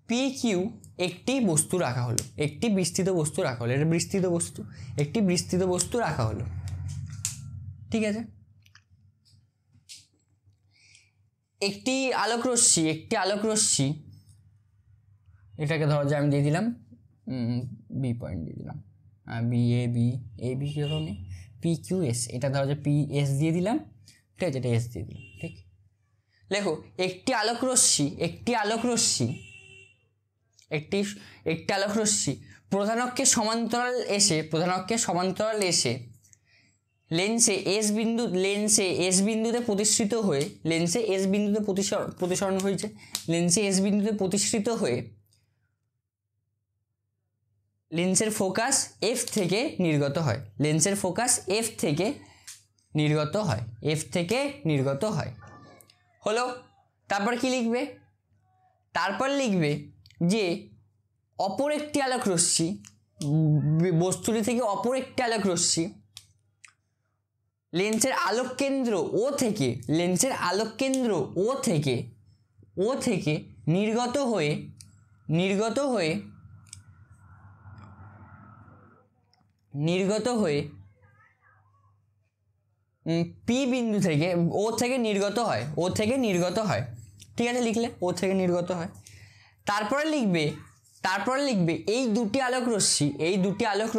PQ একটি বস্তু রাখা হলো, একটি বিস্তৃত বস্তু রাখা হলো, এটা একটি বিস্তৃত বস্তু রাখা হলো। ঠিক আছে, একটি আলোক রশ্মি, এটাকে ধরো যে আমি দিয়ে দিলাম বি পয়েন্ট দিয়ে দিলাম, এ বি কারণে PQS, এটা ধরো যে PS দিয়ে দিলাম। ঠিক আছে, এটা S দিয়ে দিলাম। ঠিক, লেখো একটি আলোক রশ্মি প্রধান অক্ষের সমান্তরাল এসে লেন্সে S বিন্দুতে প্রতিষ্ঠিত হয়ে, লেন্সের ফোকাস F থেকে নির্গত হয়, হলো। তারপর কি লিখবে, যে অপর একটি আলোক রশ্মি, বস্তুটি থেকে অপর একটি আলোক রশ্মি লেন্সের আলোক কেন্দ্র ও থেকে নির্গত হয়ে পি বিন্দু থেকে ও থেকে নির্গত হয়। ঠিক আছে, লিখলে ও থেকে নির্গত হয়। তারপরে লিখবে এই দুটি আলোক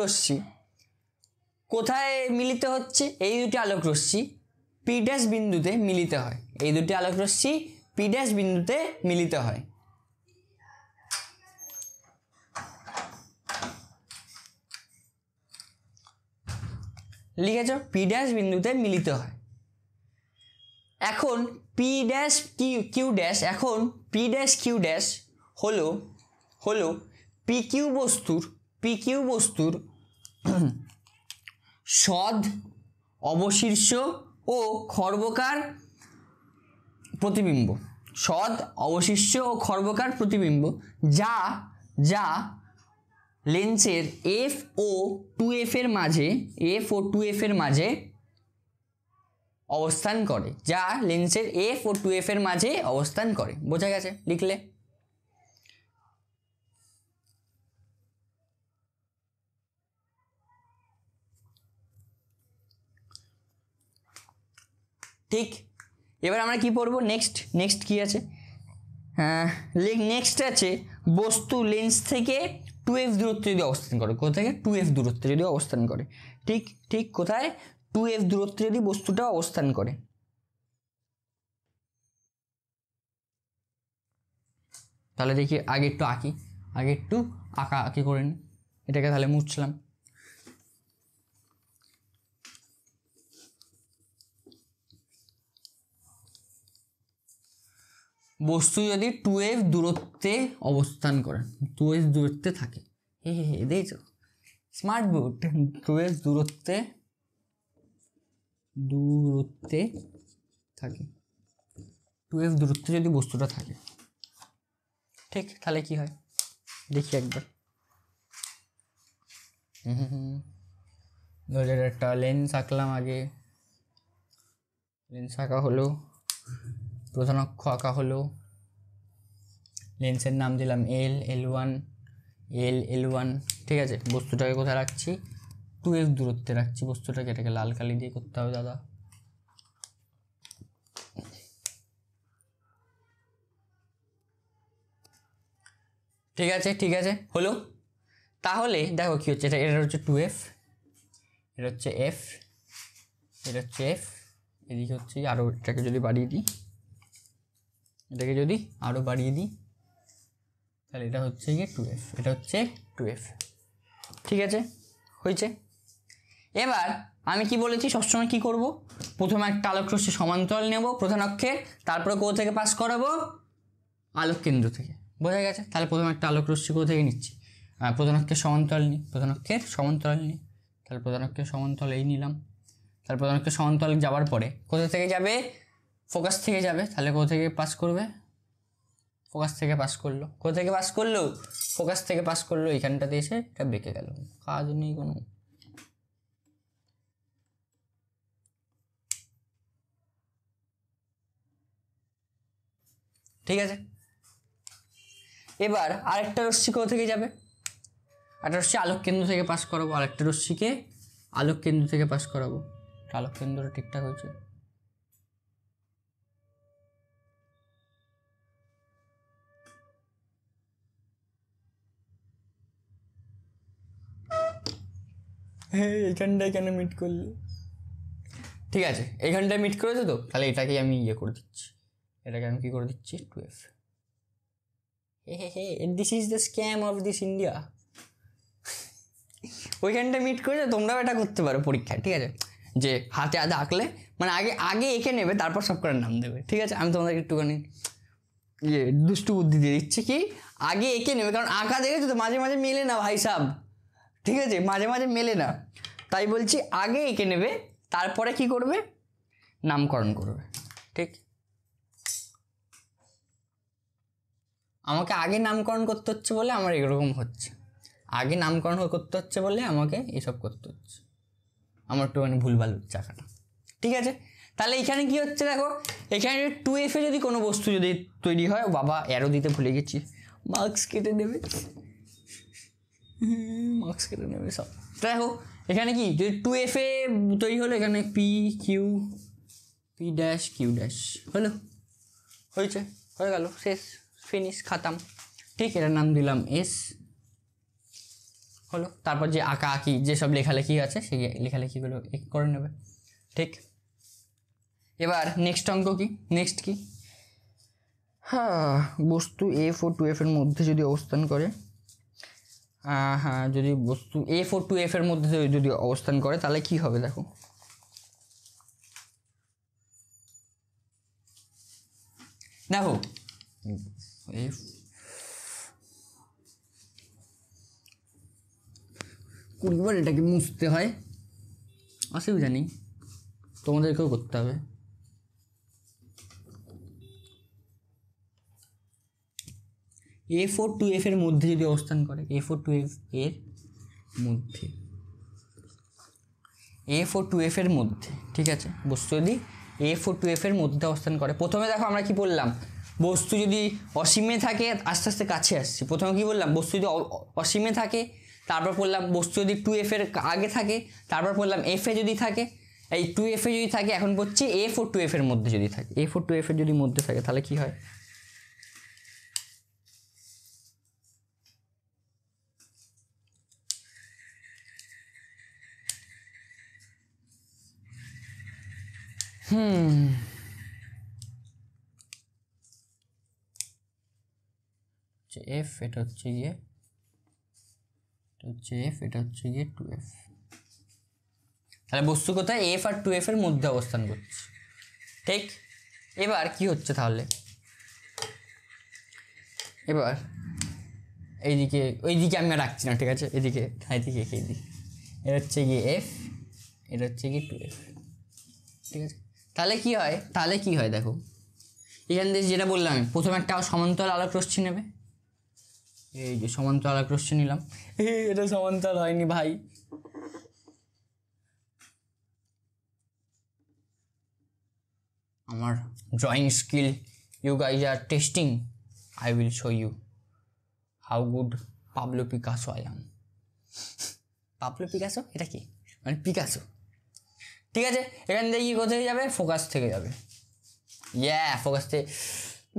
রশ্মি কোথায় মিলিত হচ্ছে? এই দুটি আলোক রশ্মি পি ড্যাশ বিন্দুতে মিলিত হয়। লিখেছ, পি ড্যাশ বিন্দুতে মিলিত হয়। এখন পি ড্যাশ কিউ ড্যাশ হলো পি কিউ বস্তুর সদ, অবশীর্ষ ও খর্বকার প্রতিবিম্ব, যা লেন্সের এফ ও টু এফ এর মাঝে অবস্থান করে। বোঝা গেছে? লিখলে ঠিক। এবার আমরা কি পড়বো? নেক্সট কি আছে? নেক্সট আছে বস্তু লেন্স থেকে 2f দূরত্বে যদি অবস্থান করে। কোথা থেকে? 2f দূরত্বে যদি অবস্থান করে। ঠিক কোথায়? 2f দূরত্বে যদি বস্তুটা অবস্থান করে। তাহলে দেখি আগে একটু আঁকি করে নিই। এটাকে তাহলে মুছলাম। বস্তু যদি 2f দূরত্বে অবস্থান করে, 2f দূরত্বে থাকে, দেখছো স্মার্ট বোর্ড, 2f দূরত্বে থাকে, 2f দূরত্বে যদি বস্তুটা থাকে, ঠিক, তাহলে কি হয় দেখি একবার। একটা লেন্স আঁকলাম। আগে লেন্স আঁকা হলো, প্রধান অক্ষ আঁকা হলো, লেন্সের নাম দিলাম L1। ঠিক আছে, বস্তুটাকে কোথায় রাখছি? 2f দূরত্বে রাখছি বস্তুটাকে। এটাকে লাল কালি দিয়ে করতে হবে দাদা। ঠিক আছে হলো। তাহলে দেখো কি হচ্ছে, এটা হচ্ছে 2f, এটা হচ্ছে f, এদিকে হচ্ছে আরো, এটাকে যদি বাড়িয়ে দিই, তাহলে এটা হচ্ছে গিয়ে 2f, এটা হচ্ছে 2f। ঠিক আছে, হয়েছে। এবার আমি কি বলেছি, সবসময় কি করব? প্রথমে একটা আলোক রশ্মি সমান্তরাল নেব প্রধান অক্ষে, তারপরে কোথা থেকে পাস করাবো? আলোক কেন্দ্র থেকে। বোঝা গেছে? তাহলে প্রথমে একটা আলোক রশ্মি কোথা থেকে নিচ্ছি? প্রধান অক্ষের সমান্তরাল নিই, তাহলে প্রধান অক্ষের সমান্তরাল এই নিলাম। তাহলে প্রধান অক্ষের সমান্তরাল যাওয়ার পরে কোথা থেকে যাবে? ফোকাস থেকে যাবে। তাহলে কোথা থেকে পাস করবে? ফোকাস থেকে পাস করলো। কোথা থেকে পাস করলো? ফোকাস থেকে পাস করলো। এইখানটাতে এসে এটা বেঁকে গেল, কাজ নেই কোনো। ঠিক আছে, এবার আরেকটা রশ্মি কোথা থেকে যাবে? একটা রশ্মি আলোক কেন্দ্র থেকে পাস করাবো, আরেকটা রশ্মিকে আলোক কেন্দ্র থেকে পাস করাবো। আলোক কেন্দ্রটা ঠিকঠাক হয়েছে? এইখানটায় কেন মিট করলে? ঠিক আছে, এইখানটায় মিট করেছে তো, তাহলে এটাকে আমি করে দিচ্ছি, এটাকে আমি কি করে দিচ্ছি? 2f। This is the scam of this India. ওইখানটা মিট করেছে, তোমরাও এটা করতে পারো পরীক্ষায়। ঠিক আছে, যে হাতে হাতে আঁকলে, মানে আগে এঁকে নেবে, তারপর সব করে নাম দেবে। ঠিক আছে, আমি তোমাদের একটুখানি দুষ্টু বুদ্ধি দিয়ে দিচ্ছি, কি আগে এঁকে নেবে, কারণ আঁকা দেখেছো তো মাঝে মাঝে মেলে না ভাই সাব। ঠিক আছে, মাঝে মাঝে মেলে না, তাই বলছি আগে এঁকে নেবে, তারপরে কি করবে? নামকরণ করবে। ঠিক, আমাকে আগে নামকরণ করতে হচ্ছে বলে আমার এরকম হচ্ছে, আগে নামকরণ করতে হচ্ছে বলে আমাকে এসব করতে হচ্ছে, আমার একটুখানি ভুলভাল হচ্ছে আঁকাটা। ঠিক আছে, তাহলে এখানে কি হচ্ছে দেখো, এখানে 2f এ যদি কোনো বস্তু যদি তৈরি হয়, বাবা অ্যারো দিতে ভুলে গেছি, মার্কস কেটে নেবে, মার্কস কেটে নেবে সব। দেখো এখানে কি যদি 2f এ তৈরি হলো, এখানে P Q P dash Q dash হলো, হয়েছে, হয়ে গেল, শেষ, ফিনিশ, খাতাম। ঠিক, এটার নাম দিলাম এস, হলো। তারপর যে আঁকা আঁকি যেসব লেখালেখি আছে সেই লেখালেখিগুলো করে নেবে। ঠিক, এবার নেক্সট অঙ্ক কি, নেক্সট কি, হ্যাঁ, বস্তু F ও 2F এর মধ্যে যদি অবস্থান করে, হ্যাঁ যদি বস্তু F ও 2F এর মধ্যে যদি অবস্থান করে তাহলে কি হবে দেখো, দেখো F কুড়িবার এটাকে মুছতে হয়, অসুবিধা নেই, তোমাদেরকেও করতে হবে। F ও 2F এর মধ্যে যদি অবস্থান করে, F ও 2F এর মধ্যে, F ও 2F এর মধ্যে, ঠিক আছে, বস্তু যদি F ও 2F এর মধ্যে অবস্থান করে, প্রথমে দেখো আমরা কি বললাম, বস্তু যদি অসীমে থাকে, আস্তে আস্তে কাছে আসছি, প্রথমে কি বললাম, বস্তু যদি অসীমে থাকে, তারপর বললাম বস্তু যদি 2F এর আগে থাকে, তারপর বললাম F এ যদি থাকে, এই 2F এ যদি থাকে, এখন বলছি F ও 2F এর মধ্যে যদি থাকে, F ও 2F এর যদি মধ্যে থাকে তাহলে কি হয়, F, এটা হচ্ছে গিয়ে, এটা হচ্ছে F, এটা হচ্ছে গিয়ে 2F, তাহলে বস্তু কোথায় F আর 2F এর মধ্যে অবস্থান করছে। ঠিক, এবার কি হচ্ছে তাহলে, এবার এইদিকে ওইদিকে আমি আর রাখছি না, ঠিক আছে, এদিকে এইদিকে এইদিকে, এটা হচ্ছে গিয়ে F, এটা হচ্ছে গিয়ে 2F, ঠিক আছে, তাহলে কি হয়, তাহলে কি হয় দেখো, এখান থেকে যেটা বললাম আমি, প্রথমে একটা সমান্তরাল আলোক রশ্মি নেবে, এই যে সমান্তরাল আলোক রশ্মি নিলাম, এটা সমান্তরাল হয়নি ভাই, আমার drawing skill you guys are testing, I will show you how good Pablo Picasso I am. Pablo Picasso এটা কি, মানে পিকাসো, ঠিক আছে, এখান থেকে কি কোথায় যাবে, ফোকাস থেকে যাবে, ফোকাস থেকে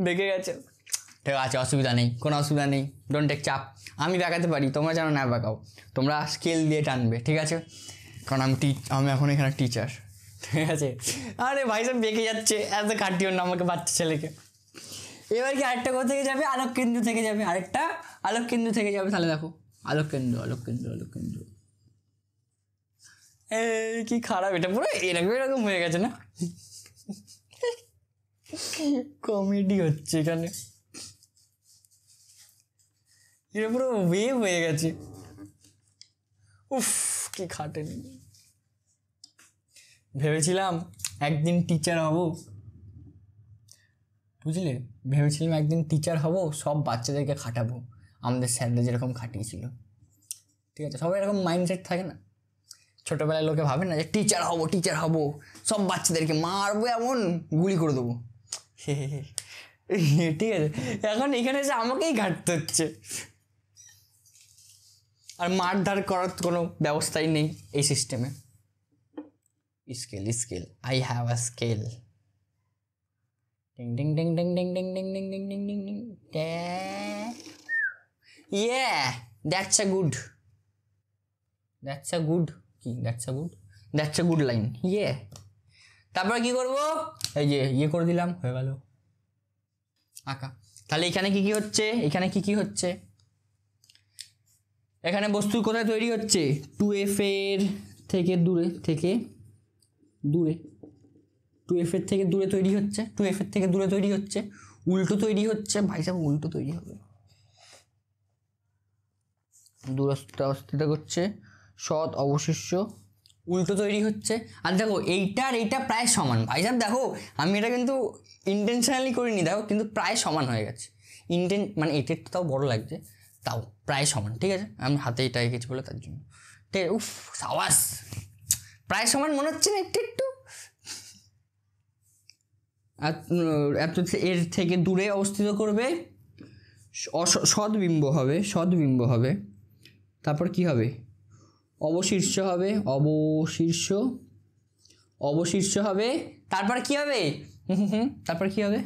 বেঁকে গেছে, ঠিক আছে, অসুবিধা নেই, কোনো অসুবিধা নেই, ডোন্ট টেক চাপ, আমি বাঁকাতে পারি, তোমরা যেন না বাঁকাও, তোমরা স্কেল দিয়ে টানবে, ঠিক আছে, কারণ আমি এখন এখানে টিচার, ঠিক আছে। আরে ভাই সব বেঁকে যাচ্ছে, এত কাটিও না আমাকে, বাচ্চা ছেলেকে। এবার কি আরেকটা কোথা থেকে যাবে, আলোক কেন্দ্র থেকে যাবে, আরেকটা আলোক কেন্দ্র থেকে যাবে, তাহলে দেখো আলোক কেন্দ্র, আলোক কেন্দ্র, আলোক কেন্দ্র, এই কি খারাপ, এটা পুরো এরকম এরকম হয়ে গেছে না, কমেডি হচ্ছে এখানে, এটা পুরো ওয়েভ হয়ে গেছে, উফ কি খাটেনি, ভেবেছিলাম একদিন টিচার হব, বুঝলে, ভেবেছিলাম একদিন টিচার হব, সব বাচ্চাদেরকে খাটাবো, আমাদের স্যারদের যেরকম খাটিয়েছিল, ঠিক আছে, সবাই এরকম মাইন্ডসেট থাকে না, ছোটোবেলায় লোকে ভাবে না যে টিচার হব, টিচার হব, সব বাচ্চাদেরকে মারবো, এমন গুলি করে দেবো, ঠিক আছে, এখন এখানে এসে আমাকেই ঘাটতে হচ্ছে, আর মারধার করার কোনো ব্যবস্থাই নেই এই সিস্টেমে, scale scale, I have a scale, ding ding ding ding ding ding ding ding ding ding ding ding, that's a good, that's a good, কি that's a good, that's a good line, তারপরে কি করবো, এই যে করে দিলাম, হয়ে গেল আঁকা। তাহলে এখানে কি কি হচ্ছে, এখানে কি কি হচ্ছে, এখানে বস্তু কোথায় তৈরি হচ্ছে, 2F এর থেকে দূরে, 2F এর থেকে দূরে তৈরি হচ্ছে, 2F এর থেকে দূরে তৈরি হচ্ছে, উল্টো তৈরি হচ্ছে, ভাই সাহেব উল্টো তৈরি হবে, দূরস্থ অবস্থিত করছে, সৎ অবশিষ্য উল্টো তৈরি হচ্ছে, আর দেখো এইটা আর এইটা প্রায় সমান, ভাই সাহেব দেখো আমি এটা কিন্তু ইন্টেনশনালি করিনি, দেখো কিন্তু প্রায় সমান হয়ে গেছে, ইন্টেন্ট মানে এটার তো তাও বড় লাগছে, তাও প্রায় সমান, ঠিক আছে, আমি হাতে এটা এঁকেছি বলে তার জন্য, ঠিক আছে। উফ সাবাস, প্রায় সমান মনে হচ্ছে না একটু একটু? এত এর থেকে দূরে অবস্থিত করবে, সদ্বিম্ব হবে, সদ্বিম্ব হবে, তারপর কি হবে, অবশীর্ষ হবে, অবশীর্ষ হবে, তারপর কি হবে, তারপর কি হবে,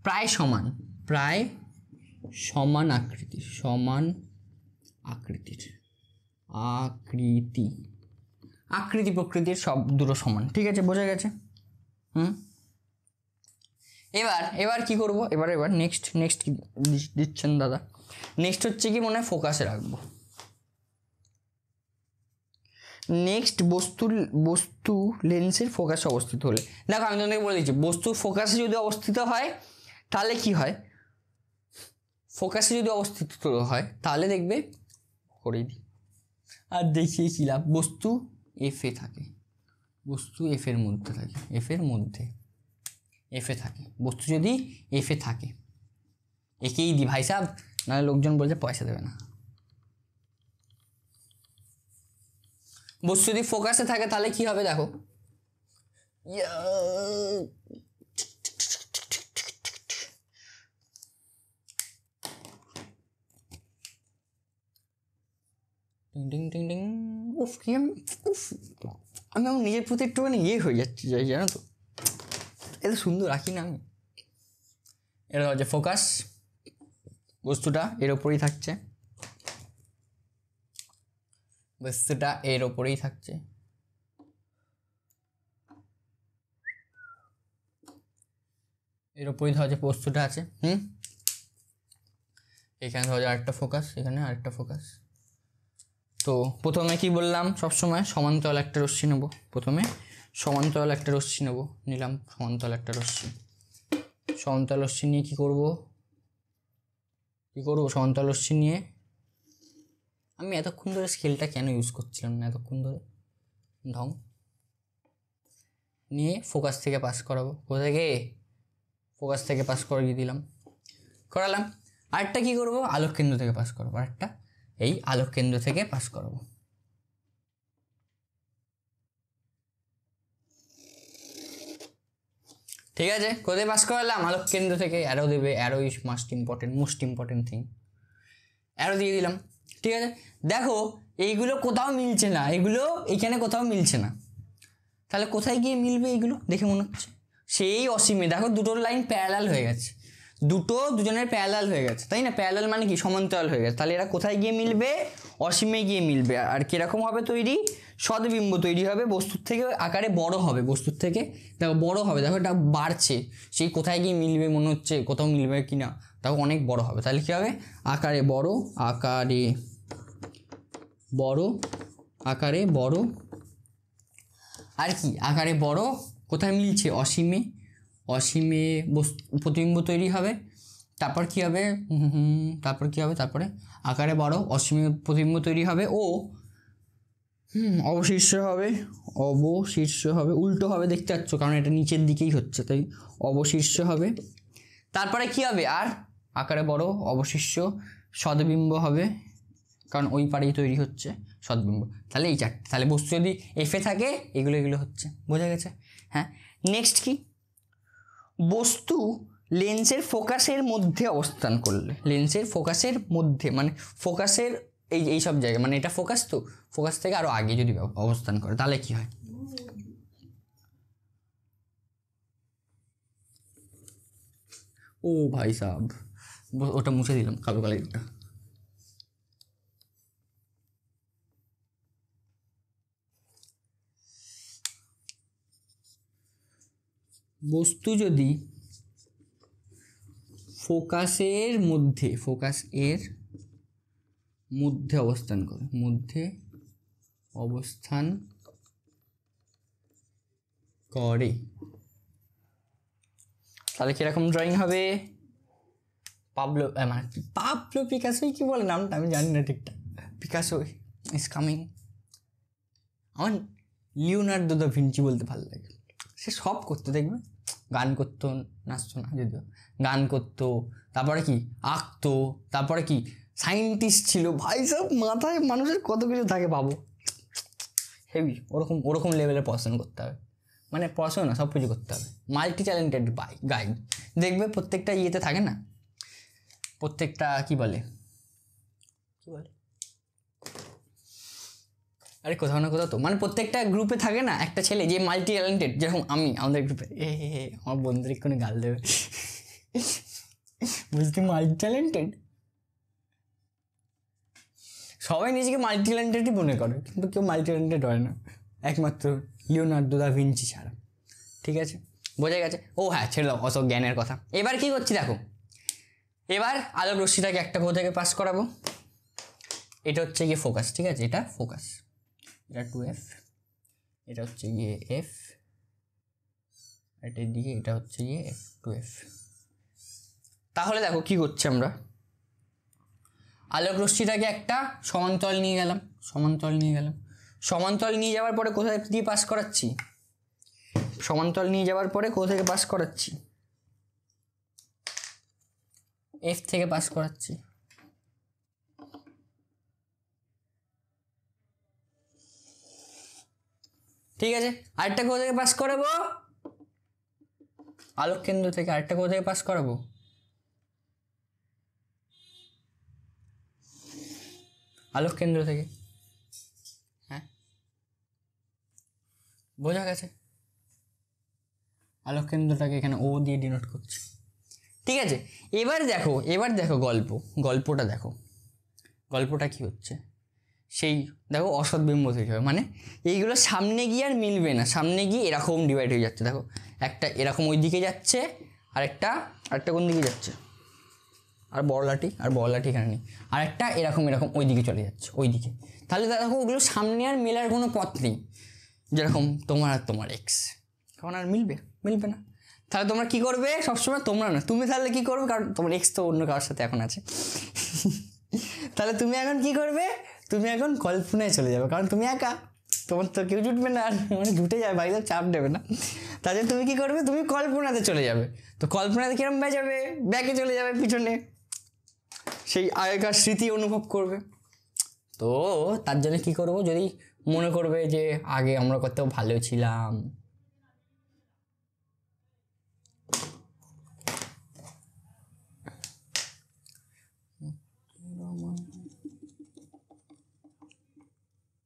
প্রায় সমান, প্রায় সমান আকৃতির, সমান আকৃতির, আকৃতি প্রকৃতির সব দুটো সমান, ঠিক আছে, বোঝা গেছে। এবার কি করব, এবার নেক্সট কি দিচ্ছেন দাদা? নেক্সট হচ্ছে কি মনে হয় ফোকাসে রাখবো। নেক্সট বস্তু লেন্সের ফোকাসে অবস্থিত হলে, দেখো আমি তোমাদেরকে বলে দিচ্ছি, বস্তু ফোকাসে যদি অবস্থিত হয় তাহলে কি হয়, ফোকাসে যদি অবস্থিত হয় তাহলে দেখবে, করে দিই আর দেখিয়ে কি লাভ, বস্তু এফে থাকে, বস্তু এফের মধ্যে থাকে, এফে থাকে, বস্তু যদি এফে থাকে, একেই দি ভাই সাহেব, নাহলে লোকজন বলছে পয়সা দেবে না। বস্তু যদি ফোকাসে থাকে তাহলে কি হবে দেখো, আমি আমার নিজের প্রতি একটুখানি হয়ে যাচ্ছি, যাই জানো তো, এত সুন্দর রাখি না আমি। এটা হচ্ছে ফোকাস, বস্তুটা এর ওপরেই থাকছে, বস্তুটা এর ওপরেই থাকছে, এর ওপরেই ধরা যে বস্তুটা আছে, এখানে ধরা যায় আরেকটা ফোকাস, এখানে আরেকটা ফোকাস। তো প্রথমে কি বললাম, সবসময় সমান্তরাল একটা রশ্মি নেব, প্রথমে সমান্তরাল একটা রশ্মি নেব, নিলাম সমান্তরাল একটা রশ্মি, সমান্তরাল রশ্মি নিয়ে কি করব, সমান্তরাল রশ্মি নিয়ে আমি এতক্ষণ ধরে স্কেলটা কেন ইউজ করছিলাম না এতক্ষণ ধরে, ঢং নিয়ে ফোকাস থেকে পাস করাবো, কোথা থেকে, ফোকাস থেকে পাস করিয়ে দিলাম, করালাম। আরেকটা কি করব, আলোক কেন্দ্র থেকে পাস করাবো, আরেকটা এই আলোক কেন্দ্র থেকে পাস করাবো। ঠিক আছে, কোথায় পাস করালাম, আলোক কেন্দ্র থেকে, অ্যারো দেবে, arrow is most important thing, arrow দিয়ে দিলাম। ঠিক আছে, দেখো এইগুলো কোথাও মিলছে না, এগুলো এখানে কোথাও মিলছে না, তাহলে কোথায় গিয়ে মিলবে এইগুলো দেখে মনে হচ্ছে, সেই অসীমে, দেখো দুটো লাইন প্যারালাল হয়ে গেছে, দুজনের প্যারালাল হয়ে গেছে, তাই না, প্যারালাল মানে কি সমান্তরাল হয়ে গেছে, তাহলে এরা কোথায় গিয়ে মিলবে, অসীমে গিয়ে মিলবে। আর কিরকম হবে তৈরি, সদ্বিম্ব তৈরি হবে, বস্তুর থেকে আকারে বড় হবে, বস্তুর থেকে দেখো বড় হবে, দেখো এটা বাড়ছে, সেই কোথায় গিয়ে মিলবে মনে হচ্ছে, কোথাও মিলবে কি না, দেখো অনেক বড় হবে, তাহলে কী হবে, আকারে বড় আর কি, আকারে বড়, কোথায় মিলছে, অসীমে প্রতিবিম্ব তৈরি হবে, তারপর কি হবে, তারপরে আকারে বড় অসীমে প্রতিবিম্ব তৈরি হবে, ও অবশীর্ষ হবে, উল্টো হবে দেখতে পাচ্ছ, কারণ এটা নিচের দিকেই হচ্ছে, তাই অবশীর্ষ হবে, তারপরে কি হবে, আর আকারে বড় অবশীর্ষ, সদ্বিম্ব হবে, কারণ ওই পাড়েই তৈরি হচ্ছে সদ্বিম্ব। তাহলে এই চারটে, তাহলে বস্তু যদি এফে থাকে এগুলো হচ্ছে, বোঝা গেছে। হ্যাঁ, নেক্সট কি, বস্তু লেন্সের ফোকাসের মধ্যে অবস্থান করলে, লেন্সের ফোকাসের মধ্যে মানে ফোকাসের এই সব জায়গায়, মানে এটা ফোকাস, তো ফোকাস থেকে আরো আগে যদি অবস্থান করে তাহলে কি হয়, ও ভাই সাহেব ওটা মুছে দিলাম, কালো কালারটা। বস্তু যদি ফোকাস এর মধ্যে অবস্থান করে তাহলে কিরকম ড্রয়িং হবে, পাবলো পিকাসোই কি বলে নামটা আমি জানি না ঠিকঠাক, পিকাসো ইজ কামিং, আমার লিওনার্দো দা ভিঞ্চি বলতে ভালো লাগে, সে সব করতে দেখবে গান করতো, নাচতো না যদিও, গান করতো, তারপরে কি আঁকতো, তারপরে কি সায়েন্টিস্ট ছিল। ভাই সব মাথায় মানুষের কত কিছু থাকে ভাবো, হেভি। ওরকম ওরকম লেভেলের পড়াশোনা করতে হবে, মানে পড়াশোনা না, সব কিছু করতে হবে। মাল্টি ট্যালেন্টেড গাইড দেখবে প্রত্যেকটা ইয়েতে থাকে না, প্রত্যেকটা কি বলে আরে কোথাও না কোথাও তো, মানে প্রত্যেকটা গ্রুপে থাকে না একটা ছেলে যে মাল্টি ট্যালেন্টেড, যেরকম আমি আমাদের গ্রুপে আমার বন্ধুদের এক্ষুনি গাল দেবে, বুঝতে, মাল্টি ট্যালেন্টেড। সবাই নিজেকে মাল্টি ট্যালেন্টেডই মনে করে, কিন্তু কেউ মাল্টি ট্যালেন্টেড হয় না, একমাত্র লিওনার্দো দা ভিঞ্চি ছাড়া। ঠিক আছে, বোঝা গেছে। ও হ্যাঁ, ছেড়ে দাও অত জ্ঞানের কথা। এবার কি করছি দেখো, এবার আলোক রশ্মিটাকে একটা কোথা থেকে পাস করাবো, এটা হচ্ছে গিয়ে ফোকাস, ঠিক আছে, এটা ফোকাস, এটা 2F, এটা হচ্ছে গিয়ে F, এটার দিকে এটা হচ্ছে গিয়ে F, 2F। তাহলে দেখো কি করছি আমরা, আলোক রশ্মিটাকে একটা সমান্তরাল নিয়ে গেলাম, সমান্তরাল নিয়ে যাওয়ার পরে কোথায় দিয়ে পাস করাচ্ছি, সমান্তরাল নিয়ে যাওয়ার পরে কোথা থেকে পাস করাচ্ছি, F থেকে পাস করাচ্ছি। ঠিক আছে, আরেকটা কোথা থেকে পাস করাবো, আলোক কেন্দ্র থেকে আরেকটা কোথা থেকে পাস করাবো, আলোক কেন্দ্র থেকে। হ্যাঁ, বোঝা গেছে, আলোক কেন্দ্রটাকে এখানে ও দিয়ে ডিনোট করছি। ঠিক আছে, এবার দেখো গল্পটা দেখো, গল্পটা কি হচ্ছে, সেই দেখো অসৎ বিম্ব তৈরি হবে, মানে এইগুলো সামনে গিয়ে আর মিলবে না, সামনে গিয়ে এরকম ডিভাইড হয়ে যাচ্ছে। দেখো একটা এরকম ওই দিকে যাচ্ছে, আরেকটা কোন দিকে যাচ্ছে, আর বড় লাঠি এখানে নেই, আরেকটা এরকম ওই দিকে চলে যাচ্ছে, ওই দিকে। তাহলে দেখো ওগুলো সামনে আর মেলার কোনো পথ নেই, যেরকম তোমার আর তোমার এক্স, কারণ আর মিলবে না। তাহলে তোমরা কি করবে সবসময়, তোমরা না তুমি, তাহলে কি করবে, কারণ তোমার এক্স তো অন্য কারোর সাথে এখন আছে। তাহলে তুমি এখন কি করবে, তুমি এখন কল্পনায় চলে যাবে, কারণ তুমি একা, তোমার তো কেউ জুটবে না, আর মানে জুটে যাবে, বাড়িতে চাপ দেবে না। তাহলে তুমি কি করবে, তুমি কল্পনাতে চলে যাবে। তো কল্পনাতে কিরম যাবে, ব্যাকে চলে যাবে, পিছনে সেই আগেকার স্মৃতি অনুভব করবে। তো তার জন্য কি করবো, যদি মনে করবে যে আগে আমরা কত ভালো ছিলাম,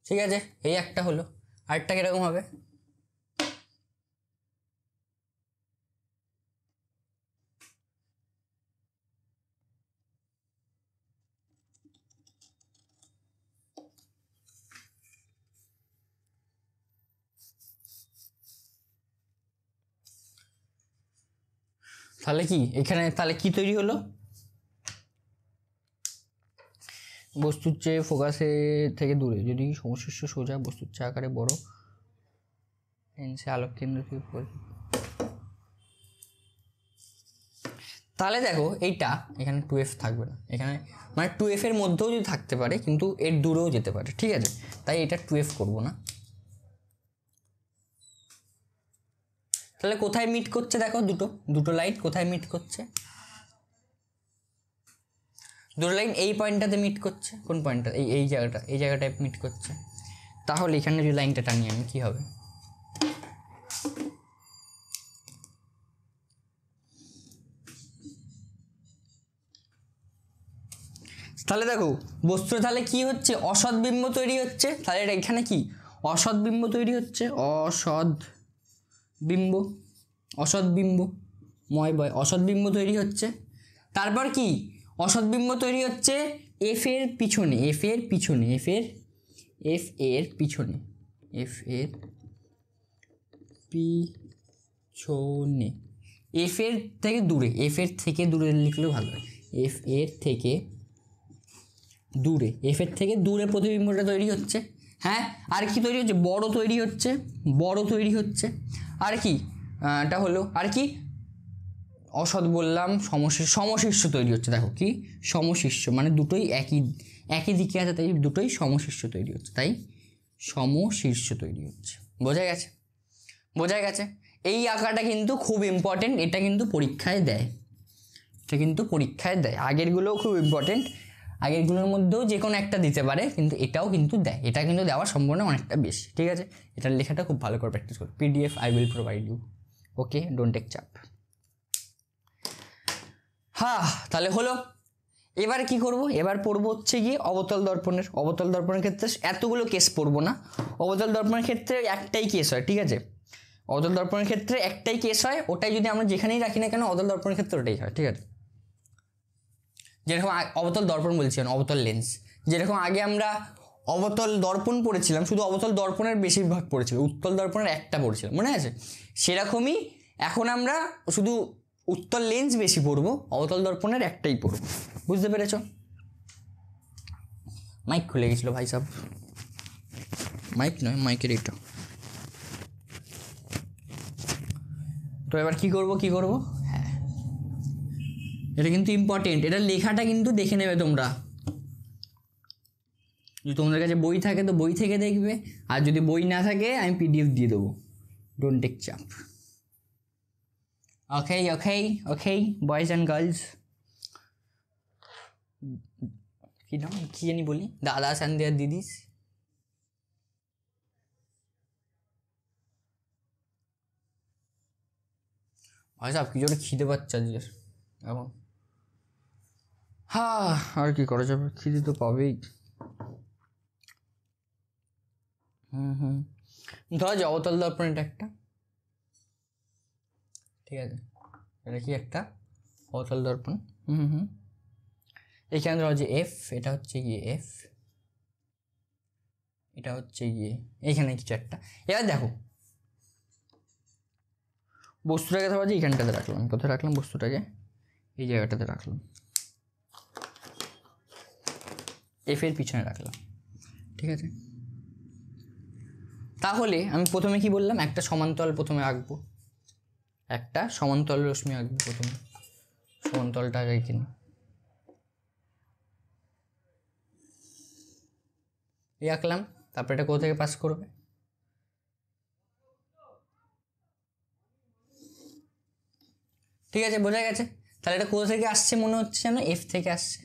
ঠিক আছে, এই একটা হলো, আরেকটা কিরকম হবে, তাহলে কি এখানে তাহলে কি তৈরি হলো, বস্তুর চেয়ে ফোকাসে থেকে দূরে যদি সমশিষ্ট সোজা বস্তুর চেয়ে আকারে বড় লেন্সে আলোক কেন্দ্র থেকে পড়ে, তাহলে দেখো এইটা এখানে 2F থাকবে না, এখানে মানে 2F এর মধ্যেও যদি থাকতে পারে, কিন্তু এর দূরেও যেতে পারে। ঠিক আছে, তাই এটা 2F করবো না। তাহলে কোথায় মিট করছে দেখো, দুটো লাইন কোথায় মিট করছে, দুটো লাইন এই পয়েন্টটাতে মিট করছে, কোন পয়েন্টটা, এই জায়গাটায় মিট করছে। তাহলে এখানে যদি লাইনটা টানি আমি, কি হবে, তাহলে দেখো বস্তু তাহলে কি হচ্ছে, অসৎ বিম্ব তৈরি হচ্ছে। তাহলে এটা এখানে কি অসৎ বিম্ব তৈরি হচ্ছে, অসৎ বিম্ব তৈরি হচ্ছে। তারপর কি অসৎ বিম্ব তৈরি হচ্ছে এফ এর পিছনে, এফ এর পিছনে এফ এর থেকে দূরে, এফ এর থেকে দূরে লিখলেও ভালো হয়, এফ এর থেকে দূরে প্রতিবিম্বটা তৈরি হচ্ছে। হ্যাঁ, আর কি তৈরি হচ্ছে, বড় তৈরি হচ্ছে। আর কি এটা হলো, আর কি অসৎ বললাম, সমশীর্ষ তৈরি হচ্ছে। দেখো কি সমশীর্ষ, মানে দুটোই একই দিকে আছে, তাই দুটোই সমশীর্ষ তৈরি হচ্ছে, তাই সমশীর্ষ তৈরি হচ্ছে। বোঝা গেছে। এই আঁকাটা কিন্তু খুব ইম্পর্টেন্ট, এটা কিন্তু পরীক্ষায় দেয়, এটা কিন্তু পরীক্ষায় দেয়। আগেরগুলোও খুব ইম্পর্টেন্ট, আগেরগুলোর মধ্যেও যে কোনো একটা দিতে পারে, কিন্তু এটাও কিন্তু দেয়, এটা কিন্তু দেওয়ার সম্ভাবনা অনেকটা বেশি। ঠিক আছে, এটার লেখাটা খুব ভালো করে প্র্যাকটিস করো। PDF I will provide you, okay, don't take চাপ। হ্যাঁ, তাহলে হলো। এবার কি করব, এবার পড়বো হচ্ছে গিয়ে অবতল দর্পণের। অবতল দর্পণের ক্ষেত্রে এতগুলো কেস পড়বো না, অবতল দর্পণের ক্ষেত্রে একটাই কেস হয়। ঠিক আছে, অবতল দর্পণের ক্ষেত্রে একটাই কেস হয়, ওটাই যদি আমরা যেখানেই রাখি না কেন অবতল দর্পণের ক্ষেত্রে ওটাই হয়। ঠিক আছে, যেরকম অবতল দর্পণ বলছিলাম, অবতল লেন্স, যেরকম আগে আমরা অবতল দর্পণ পড়েছিলাম, শুধু অবতল দর্পণের বেশিরভাগ পড়েছিল, উত্তল দর্পণের একটা পড়েছিল, মনে আছে? সেরকমই এখন আমরা শুধু উত্তল লেন্স বেশি পড়বো, অবতল দর্পণের একটাই পড়বো। বুঝতে পেরেছ? মাইক খুলে গেছিল ভাই সাহেব, মাইক নয়, মাইকের এটা। তো এবার কি করব? হ্যাঁ, এটা কিন্তু ইম্পর্টেন্ট, এটা লেখাটা কিন্তু দেখে নেবে তোমরা। যদি তোমাদের কাছে বই থাকে তো বই থেকে দেখবে, আর যদি বই না থাকে আমি PDF দিয়ে দেবো, ডোন্ট টেক চাপ। ওকে ওকে ওকে, বয়েজ অ্যান্ড গার্লস, কি নাম, কি জানি বলি, দাদাস অ্যান্ড দেয়ার দিদিস। ভাই সাহেব কি জন্য খিদে পাচ্ছে আজকে এখন। হ্যাঁ, আর কি করা যাবে, খিদে তো পাবেই। ধরা যায় অবতল দর্পণ এটা একটা, ঠিক আছে, এটা কি একটা অবতল দর্পণ। এখানে ধরা যে F, এটা হচ্ছে গিয়ে F, এটা হচ্ছে গিয়ে এইখানে কিছু একটা। এবার দেখো বস্তুটাকে ধরা যে এইখানটাতে রাখলাম, কোথায় রাখলাম বস্তুটাকে, এই জায়গাটাতে রাখলাম, F এর পিছনে রাখলাম। ঠিক আছে, তাহলে আমি প্রথমে কি বললাম, একটা সমান্তরাল প্রথমে আঁকবো, একটা সমান্তরাল রশ্মি আঁকবো প্রথমে, সমান্তরালটা রেখে নিই, এই আঁকলাম। তারপরে এটা কোথা থেকে পাস করবে, ঠিক আছে, বোঝা গেছে। তাহলে এটা কোথা থেকে আসছে মনে হচ্ছে যেন F থেকে আসছে,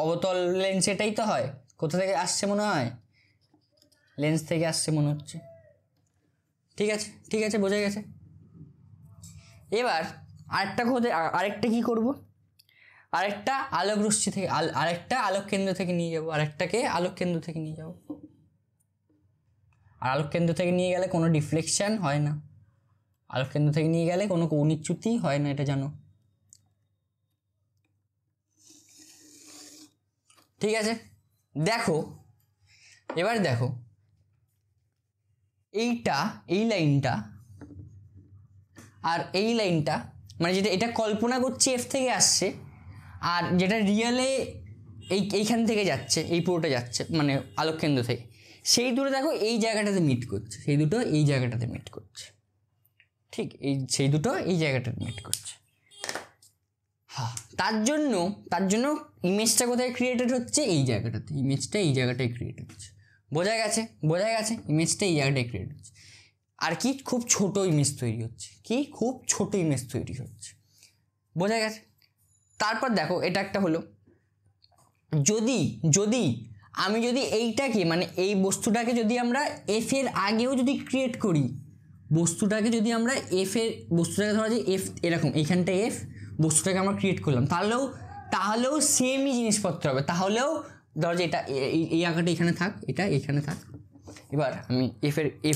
অবতল লেন্স এটাই তো হয়, কোথা থেকে আসছে মনে হয়, লেন্স থেকে আসছে মনে হচ্ছে। ঠিক আছে ঠিক আছে, বোঝা গেছে। এবার আরেকটা কি করব, আরেকটা আলোক রশ্মি থেকে, আরেকটা আলোক কেন্দ্র থেকে নিয়ে যাবো, আরেকটাকে আলোক কেন্দ্র থেকে নিয়ে যাবো। আর আলোক কেন্দ্র থেকে নিয়ে গেলে কোনো ডিফ্লেকশন হয় না, আলোক কেন্দ্র থেকে নিয়ে গেলে কোনো কৌণিচ্যুতি হয় না, এটা জানো। ঠিক আছে, দেখো এবার দেখো এইটা, এই লাইনটা আর এই লাইনটা, মানে যেটা এটা কল্পনা করছি F থেকে আসছে, আর যেটা রিয়েলে এইখান থেকে যাচ্ছে, এই পুরোটা যাচ্ছে মানে আলোক কেন্দ্র থেকে, সেই দুটো দেখো এই জায়গাটাতে মিট করছে, সেই দুটো এই জায়গাটাতে মিট করছে। ঠিক, সেই দুটো এই জায়গাটাতে মিট করছে। হ্যাঁ, তার জন্য ইমেজটা কোথায় ক্রিয়েটেড হচ্ছে, এই জায়গাটাতে, ইমেজটা এই জায়গাটায় ক্রিয়েট হচ্ছে। বোঝা গেছে, ইমেজটা এই জায়গাটায় ক্রিয়েট হচ্ছে। আর কি, খুব ছোট ইমেজ তৈরি হচ্ছে, খুব ছোট ইমেজ তৈরি হচ্ছে। বোঝা গেছে। তারপর দেখো এটা একটা হলো, যদি আমি এইটাকে মানে এই বস্তুটাকে যদি আমরা F এর আগেও যদি ক্রিয়েট করি, বস্তুটাকে ধরা যায় F, এরকম এইখানটা F, বস্তুটাকে আমরা ক্রিয়েট করলাম, তাহলেও সেমই জিনিসপত্র হবে, তাহলেও ধরা যায় এটা এই আঁকাটা এখানে থাক, এটা এখানে থাক। এবার আমি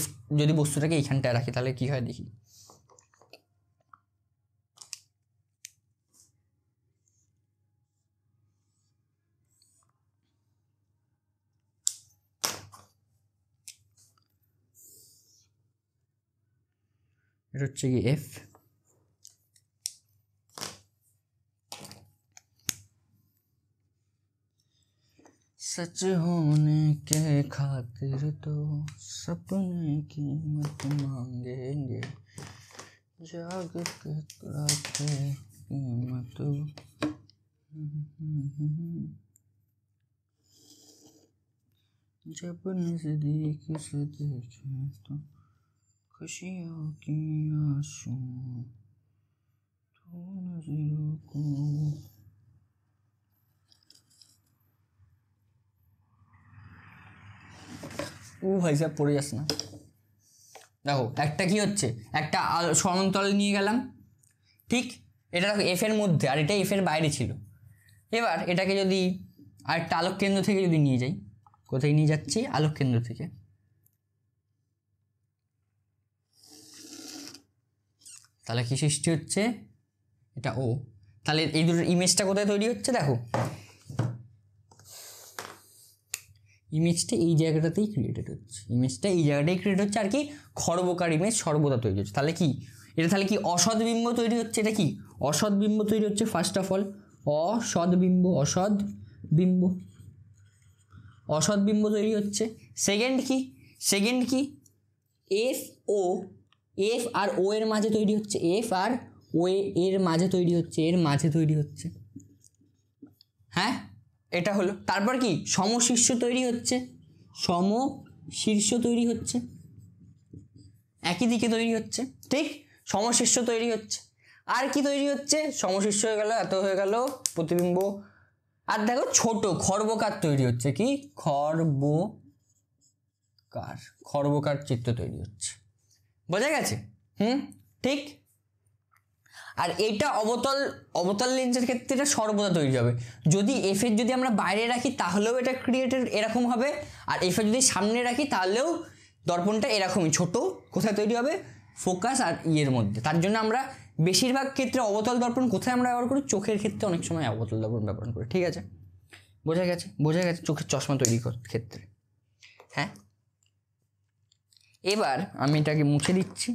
F যদি বস্তুটাকে এইখানটায় রাখি তাহলে কি হয় দেখি। এটা হচ্ছে কি F, सच होने के खातिर तो सपने कीमत मांगेंगे, जाग के रातें कीमत, जब नजदीक से देखे तो खुशियों की आंसू तो नजरों को। ও ভাই সাহেব পড়ে যাস না। দেখো একটা কি হচ্ছে, একটা সমান্তরাল নিয়ে গেলাম, ঠিক, এটা দেখো এফ এর মধ্যে আর এটা এফ এর বাইরে ছিল। এবার এটাকে যদি আরেকটা আলোক কেন্দ্র থেকে যদি নিয়ে যাই, কোথায় নিয়ে যাচ্ছি, আলোক কেন্দ্র থেকে, তাহলে কি সৃষ্টি হচ্ছে, এটা ও, তাহলে এই দুটোর ইমেজটা কোথায় তৈরি হচ্ছে, দেখো ইমেজটা এই জায়গাটাতেই ক্রিয়েটেড হচ্ছে, ইমেজটা এই জায়গাটাই ক্রিয়েট হচ্ছে, আর কি খর্বকার ইমেজ সর্বদা তৈরি হচ্ছে। তাহলে কি এটা, তাহলে কি অসৎ বিম্ব তৈরি হচ্ছে, এটা কি অসৎ বিম্ব তৈরি হচ্ছে, ফার্স্ট অফ অল অসৎ বিম্ব, অসৎ বিম্ব, অসৎ বিম্ব তৈরি হচ্ছে। সেকেন্ড কি এফ ও, এফ আর ও এর মাঝে তৈরি হচ্ছে, এফ আর ও এর মাঝে তৈরি হচ্ছে, এর মাঝে তৈরি হচ্ছে, হ্যাঁ এটা হলো। তারপর কি সমশীর্ষ তৈরি হচ্ছে, সমশীর্ষ তৈরি হচ্ছে, একই দিকে তৈরি হচ্ছে, ঠিক, সমশীর্ষ তৈরি হচ্ছে। আর কি তৈরি হচ্ছে, সমশীর্ষ হয়ে গেল, এত হয়ে গেল প্রতিবিম্ব। আর দেখো ছোট খর্বকার তৈরি হচ্ছে, কি খর্বকার চিত্র তৈরি হচ্ছে, বোঝা গেছে? ঠিক। আর এইটা অবতল লেন্সের ক্ষেত্রে এটা সর্বদা তৈরি হবে। যদি এফ এর যদি আমরা বাইরে রাখি তাহলেও এটা ক্রিয়েটেড এরকম হবে, আর এফ এর যদি সামনে রাখি তাহলেও দর্পণটা এরকমই ছোট, কোথায় তৈরি হবে, ফোকাস আর ইয়ের মধ্যে। তার জন্য আমরা বেশিরভাগ ক্ষেত্রে অবতল দর্পণ কোথায় আমরা ব্যবহার করি, চোখের ক্ষেত্রে অনেক সময় অবতল দর্পণ ব্যবহার করি, ঠিক আছে, বোঝা গেছে চোখের চশমা তৈরি ক্ষেত্রে। হ্যাঁ, এবার আমি এটাকে মুছে দিচ্ছি,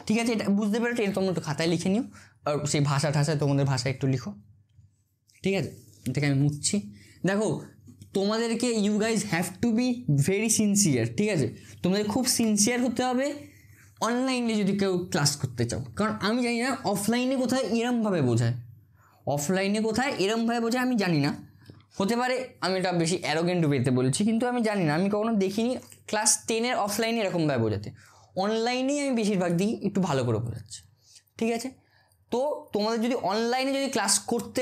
ঠিক আছে, এটা বুঝতে পেরেছো, এটা তোমরা একটু খাতায় লিখে নিও, আর সেই ঠাষায় তোমাদের ভাষায় একটু লিখো, ঠিক আছে। এটাকে আমি মুছছি। দেখো তোমাদেরকে you guys have to be very sincere, ঠিক আছে, তোমাদের খুব সিনসিয়ার হতে হবে অনলাইনে যদি কেউ ক্লাস করতে চাও, কারণ আমি জানি না অফলাইনে কোথায় এরমভাবে বোঝায়, আমি জানি না, হতে পারে আমি এটা বেশি অ্যারোগেন্ট ওয়েতে বলছি, কিন্তু আমি জানি না, আমি কখনো দেখিনি ক্লাস 10-এর অফলাইনে এরকমভাবে বোঝাতে। অনলাইনেই আমি বেশিরভাগ দিই একটু ভালো করে বোঝাচ্ছি, ঠিক আছে। তো তোমাদের যদি অনলাইনে ক্লাস করতে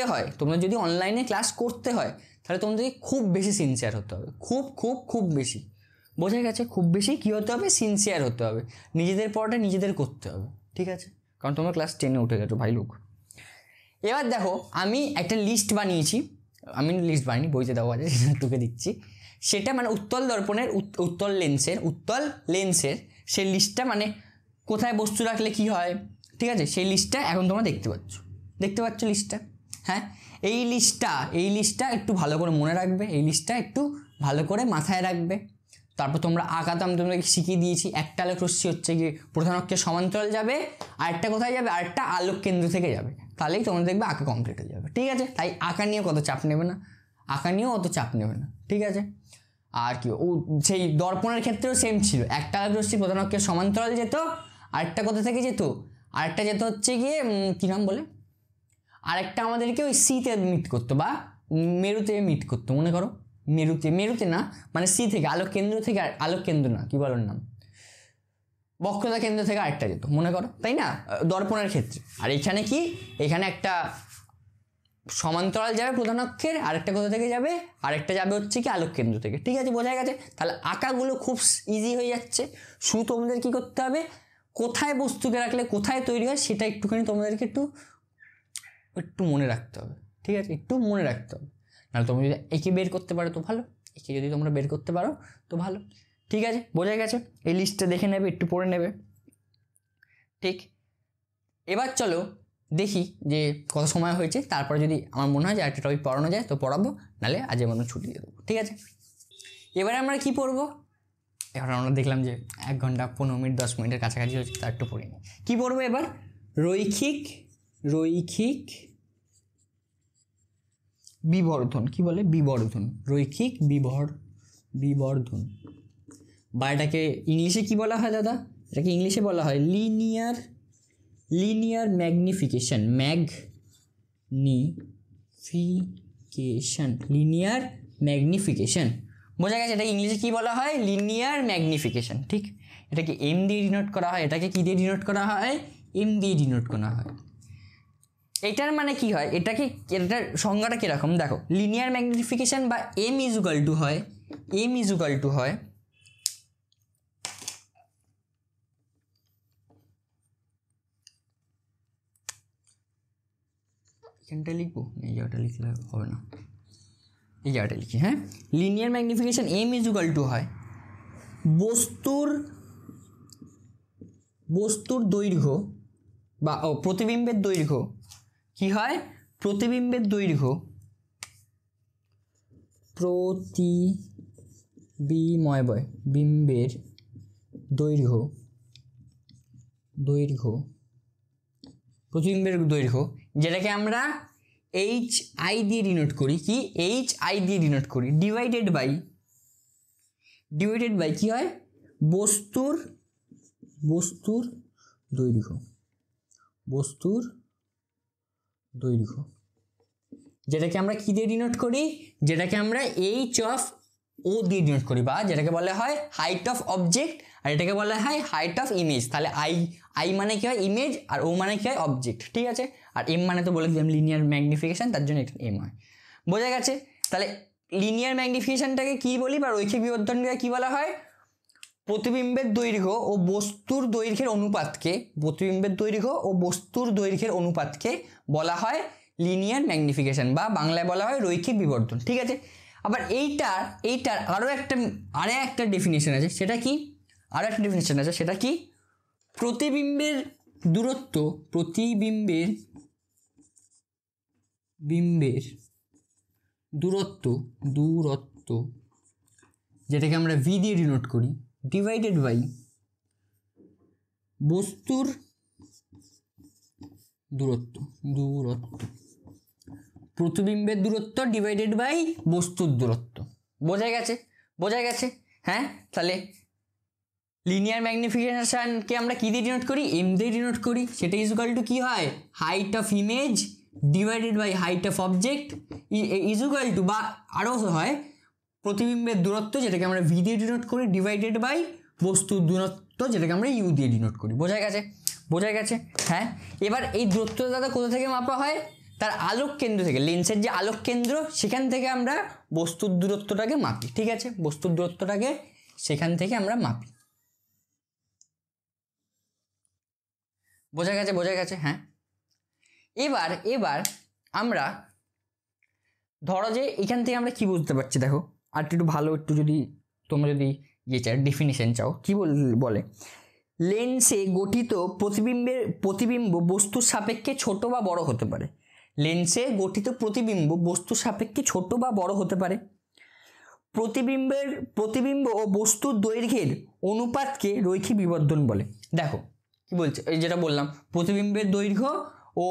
হয় তাহলে তোমাদেরকে খুব বেশি সিনসিয়ার হতে হবে, খুব বেশি, বোঝা গেছে, খুব বেশি কী হতে হবে, সিনসিয়ার হতে হবে, নিজেদের পড়াটা নিজেদের করতে হবে, ঠিক আছে, কারণ তোমরা ক্লাস 10-এ উঠে গেছো ভাই লোক। এবার দেখো আমি একটা লিস্ট বানিয়েছি, বইতে দেওয়া আছে, তোকে দিচ্ছি, সেটা মানে উত্তল দর্পণের উত্তল লেন্সের সেই লিস্টটা, মানে কোথায় বস্তু রাখলে কি হয়, ঠিক আছে, সেই লিস্টটা এখন তোমরা দেখতে পাচ্ছ লিস্টটা। হ্যাঁ, এই লিস্টটা একটু ভালো করে মনে রাখবে, এই লিস্টটা একটু ভালো করে মাথায় রাখবে। তারপর তোমরা আঁকাতে আমি তোমাদেরকে শিখিয়ে দিয়েছি, একটা আলোক রশ্মি হচ্ছে গিয়ে প্রধান অক্ষের সমান্তরাল যাবে, আরেকটা কোথায় যাবে, আরেকটা আলোক কেন্দ্র থেকে যাবে, তাহলেই তোমরা দেখবে আঁকা কমপ্লিট হয়ে যাবে, ঠিক আছে। তাই আঁকা নিয়েও অত চাপ নেবে না, ঠিক আছে। আর কি সেই দর্পণের ক্ষেত্রেও সেম ছিল, একটা আলোক রশ্মি প্রধান অক্ষের সমান্তরাল যেত, আরেকটা কোথা থেকে যেত, আরেকটা যেত হচ্ছে গিয়ে কী নাম বলে, আরেকটা আমাদেরকে ওই সিতে মিট করতো বা মেরুতে মিট করতো, মনে করো মেরুতে না, মানে সি থেকে আলোক কেন্দ্র না, কি বলার নাম, বক্রতা কেন্দ্র থেকে আরেকটা যেত, মনে করো, তাই না, দর্পণের ক্ষেত্রে। আর এখানে একটা সমান্তরাল যাবে প্রধান অক্ষের, আরেকটা কোথা থেকে যাবে, আরেকটা যাবে হচ্ছে কি আলোক কেন্দ্র থেকে, ঠিক আছে, বোঝা গেছে। তাহলে আঁকাগুলো খুব ইজি হয়ে যাচ্ছে, শুধু তোমাদের কি করতে হবে, কোথায় বস্তুকে রাখলে কোথায় তৈরি হয় সেটা একটুখানি তোমাদেরকে একটু মনে রাখতে হবে, ঠিক আছে, একটু মনে রাখতে হবে। নাহলে তোমরা যদি একে বের করতে পারো তো ভালো, একে যদি তোমরা বের করতে পারো তো ভালো, ঠিক আছে, বোঝা গেছে। এই লিস্টটা দেখে নেবে, একটু পড়ে নেবে, ঠিক। এবার চলো দেখি যে কত সময় হয়েছে, তারপরে যদি আমার মনে হয় যে একটা টপিক পড়ানো যায় তো পড়াবো, নাহলে আজের মতো ছুটি দিয়ে দেবো, ঠিক আছে। এবারে আমরা কি পড়বো, এবার আমরা দেখলাম যে 1 ঘন্টা 15 মিনিট 10 মিনিটের কাছাকাছি হচ্ছে, তার একটু পড়ে নিই। কী পড়বো এবার, রৈখিক বিবর্ধন, কি বলে, রৈখিক বিবর্ধন, বা এটাকে ইংলিশে কি বলা হয় দাদা, এটাকে ইংলিশে বলা হয় লিনিয়ার ম্যাগনিফিকেশন, লিনিয়ার ম্যাগনিফিকেশন, বোঝা গেছে? এটাকে ইংলিশে কি বলা হয়? Linear magnification. ঠিক, এটাকে এম দিয়ে ডিনোট করা হয়, এটাকে কি দিয়ে ডিনোট করা হয়? এম দিয়ে ডিনোট করা হয়। এটার মানে কি হয়? এটার সংজ্ঞাটা কিরকম দেখো, লিনিয়ার ম্যাগনিফিকেশন বা এম ইজুকাল টু হয়, এম ইজুকাল টু হয় এখানটা লিখবো, এই জায়গাটা লিখলে হবে না, এই জায়গাটা লিখি। হ্যাঁ, linear magnification M equal to হয় বস্তুর দৈর্ঘ্য বা প্রতিবিম্বের দৈর্ঘ্য কি হয়? প্রতিবিম্বের দৈর্ঘ্য বিম্বের প্রতিবিম্বের দৈর্ঘ্য যেটাকে আমরা এইচ আই দিয়ে ডিনোট করি, কি এইচ আই দিয়ে ডিনোট করি, ডিভাইডেড বাই কি হয়? বস্তুর দৈর্ঘ্য যেটাকে আমরা কি দিয়ে ডিনোট করি? যেটাকে আমরা এইচ অফ ও দিয়ে ডিনোট করি, বা যেটাকে বলা হয় হাইট অফ অবজেক্ট, আর এটাকে বলা হয় হাইট অফ ইমেজ। তাহলে আই মানে কি হয়? ইমেজ, আর ও মানে কি হয়? অবজেক্ট। ঠিক আছে, আর এম মানে তো বলে দিলাম লিনিয়ার ম্যাগনিফিকেশন, তার জন্য এটা এম হয়। বোঝা গেছে? তাহলে লিনিয়ার ম্যাগনিফিকেশনটাকে কি বলি বা রৈখিক বিবর্ধনকে কি বলা হয়? প্রতিবিম্বের দৈর্ঘ্য ও বস্তুর দৈর্ঘ্যের অনুপাতকে বলা হয় লিনিয়ার ম্যাগনিফিকেশন, বা বাংলায় বলা হয় রৈখিক বিবর্ধন। ঠিক আছে, আবার এইটার আরও একটা ডেফিনেশন আছে, সেটা কি? প্রতিবিম্বের দূরত্ব যেটাকে আমরা ভি দিয়ে ডিনোট করি, ডিভাইডেড বাই বস্তুর দূরত্ব প্রতিবিম্বের দূরত্ব ডিভাইডেড বাই বস্তুর দূরত্ব। বোঝা গেছে? হ্যাঁ, তাহলে লিনিয়ার ম্যাগনিফিকেশনকে আমরা কি দিয়ে ডিনোট করি? এম দিয়ে ডিনোট করি। সেটা ইজুকাল টু কি হয়? Height of image divided by height of object equal to, বা আরও হয় প্রতিবিম্বের দূরত্ব যেটাকে আমরা ভি দিয়ে ডিনোট করি, ডিভাইডেড বাই বস্তুর দূরত্ব যেটাকে আমরা ইউ দিয়ে ডিনোট করি। বোঝা গেছে? হ্যাঁ, এবার এই দূরত্বটা দাদা কোথা থেকে মাপা হয়? তার আলোক কেন্দ্র থেকে, লেন্সের যে আলোক কেন্দ্র সেখান থেকে আমরা বস্তুর দূরত্বটাকে মাপি। ঠিক আছে, বস্তুর দূরত্বটাকে সেখান থেকে আমরা মাপি। বোঝা গেছে? হ্যাঁ, এবার আমরা ধরো যে এখান থেকে আমরা কি বুঝতে পারছি, দেখো আর একটু ভালো, যদি তোমরা যদি ডেফিনিশন চাও, কি বলে? লেন্সে গঠিত প্রতিবিম্ব বস্তুর সাপেক্ষে ছোট বা বড় হতে পারে। লেন্সে গঠিত প্রতিবিম্ব বস্তুর সাপেক্ষে ছোট বা বড় হতে পারে। প্রতিবিম্ব ও বস্তুর দৈর্ঘ্যের অনুপাতকে রৈখিক বিবর্ধন বলে। দেখো কি বলছে, এই যেটা বললাম, প্রতিবিম্বের দৈর্ঘ্য ও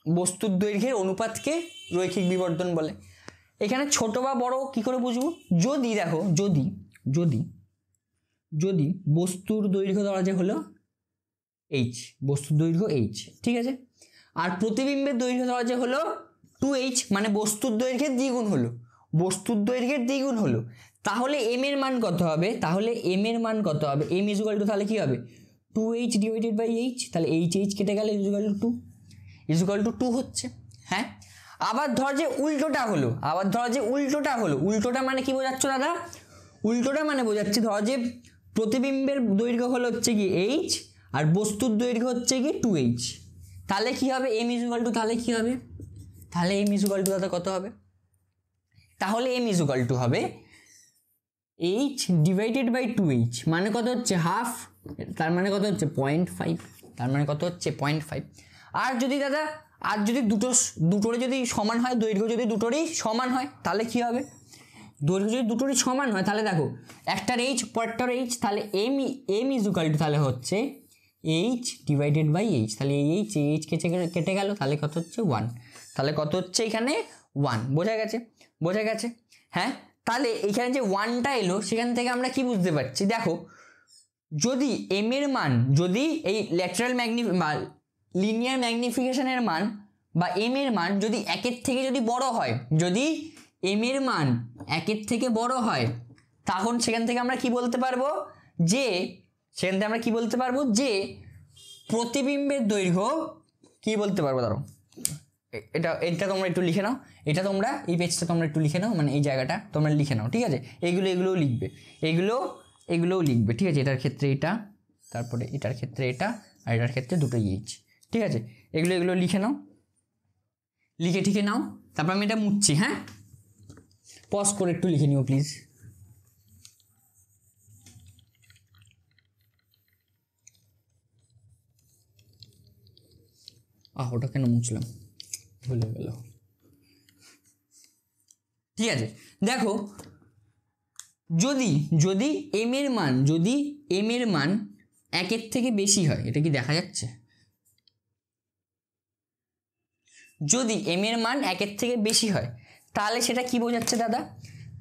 বস্তুর দৈর্ঘ্যের অনুপাতকে রৈখিক বিবর্ধন বলে। এখানে ছোট বা বড় কি করে বুঝবো? যদি বস্তুর দৈর্ঘ্য ধরা যে হলো এইচ, বস্তুর দৈর্ঘ্য এইচ, ঠিক আছে, আর প্রতিবিম্বের দৈর্ঘ্য ধরা যে হলো 2h, মানে বস্তুর দৈর্ঘ্যের দ্বিগুণ হলো, তাহলে এম এর মান কত হবে? এম ইজুকাল টু, তাহলে কি হবে? 2h ডিভাইডেড বাই এইচ, তাহলে এইচ কেটে গেলে ইজুকাল টু 2 হচ্ছে। হ্যাঁ, আবার ধর যে উল্টোটা হলো, উল্টোটা মানে কি বোঝাচ্ছ দাদা? উল্টোটা মানে বোঝাচ্ছি, ধর যে প্রতিবিম্বের দৈর্ঘ্য হলো হচ্ছে কি এইচ, আর বস্তুর দৈর্ঘ্য হচ্ছে কি 2h, তাহলে কি হবে? এম ইজুকাল টু, তাহলে এম ইজুকাল টু দাদা কত হবে? তাহলে এম ইজুকাল টু হবে এইচ ডিভাইডেড বাই 2h, মানে কত হচ্ছে? হাফ, তার মানে কত হচ্ছে? 0.5, আর যদি দাদা দুটোরই যদি সমান হয়, দৈর্ঘ্য যদি দুটোরই সমান হয়, তাহলে কি হবে? দৈর্ঘ্য যদি দুটোরই সমান হয়, তাহলে দেখো একটার এইচ পরেরটার এইচ, তাহলে এম ইজুকাল টু তাহলে হচ্ছে এইচ ডিভাইডেড বাই এইচ, তাহলে এইচ কেটে গেল, তাহলে কত হচ্ছে? 1, তাহলে কত হচ্ছে এখানে? 1। বোঝা গেছে? হ্যাঁ, তাহলে এখানে যে 1টা এলো, সেখান থেকে আমরা কি বুঝতে পারছি? দেখো, যদি এম এর মান, যদি এই লিনিয়ার ম্যাগনিফিকেশনের মান বা এম এর মান যদি 1-এর থেকে যদি বড় হয়, যদি এম এর মান 1-এর থেকে বড় হয়, তখন সেখান থেকে আমরা কি বলতে পারবো যে প্রতিবিম্বের দৈর্ঘ্য কি বলতে পারবো। ধরো এটা তোমরা একটু লিখে নাও, এটা তোমরা এই পেজটা তোমরা একটু লিখে নাও, মানে এই জায়গাটা তোমরা লিখে নাও, ঠিক আছে। এগুলোও লিখবে, এগুলোও লিখবে, ঠিক আছে। এটার ক্ষেত্রে এটা, তারপরে এটার ক্ষেত্রে এটা, আর এটার ক্ষেত্রে দুটো ইচ, ঠিক আছে। এগুলো লিখে নাও, লিখে নাও। তারপর আমি এটা মুছছি, হ্যাঁ, পজ করে একটু লিখে নিও প্লিজ। ওটা কেন মুছলাম, ভুলে গেল। ঠিক আছে, দেখো যদি এম এর মান 1-এর থেকে বেশি হয়, এটা কি দেখা যাচ্ছে? যদি এম এর মান 1-এর থেকে বেশি হয় তাহলে সেটা কি বোঝাচ্ছে দাদা?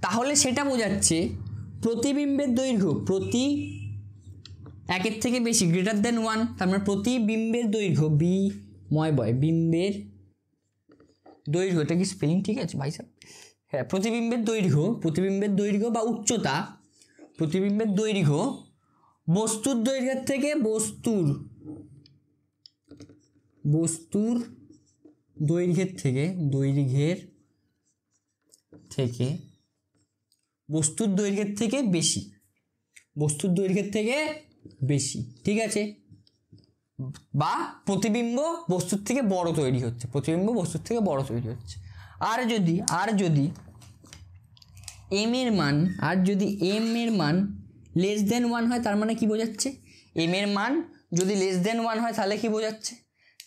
তাহলে সেটা বোঝাচ্ছে প্রতিবিম্বের দৈর্ঘ্য 1-এর থেকে বেশি গ্রেটার দেন 1, তার মানে প্রতিবিম্বের দৈর্ঘ্য বিম্বের দৈর্ঘ্য, এটা কি স্পেলিং ঠিক আছে ভাই সাহেব? হ্যাঁ, প্রতিবিম্বের দৈর্ঘ্য বা উচ্চতা, প্রতিবিম্বের দৈর্ঘ্য বস্তুর দৈর্ঘ্যের থেকে বস্তুর দৈর্ঘ্যের থেকে বেশি, ঠিক আছে। বা প্রতিবিম্ব বস্তুর থেকে বড় তৈরি হচ্ছে, আর যদি এম এর মান লেস দেন 1 হয়, তার মানে কি বোঝাচ্ছে? এম এর মান যদি লেস দেন 1 হয় তাহলে কি বোঝাচ্ছে?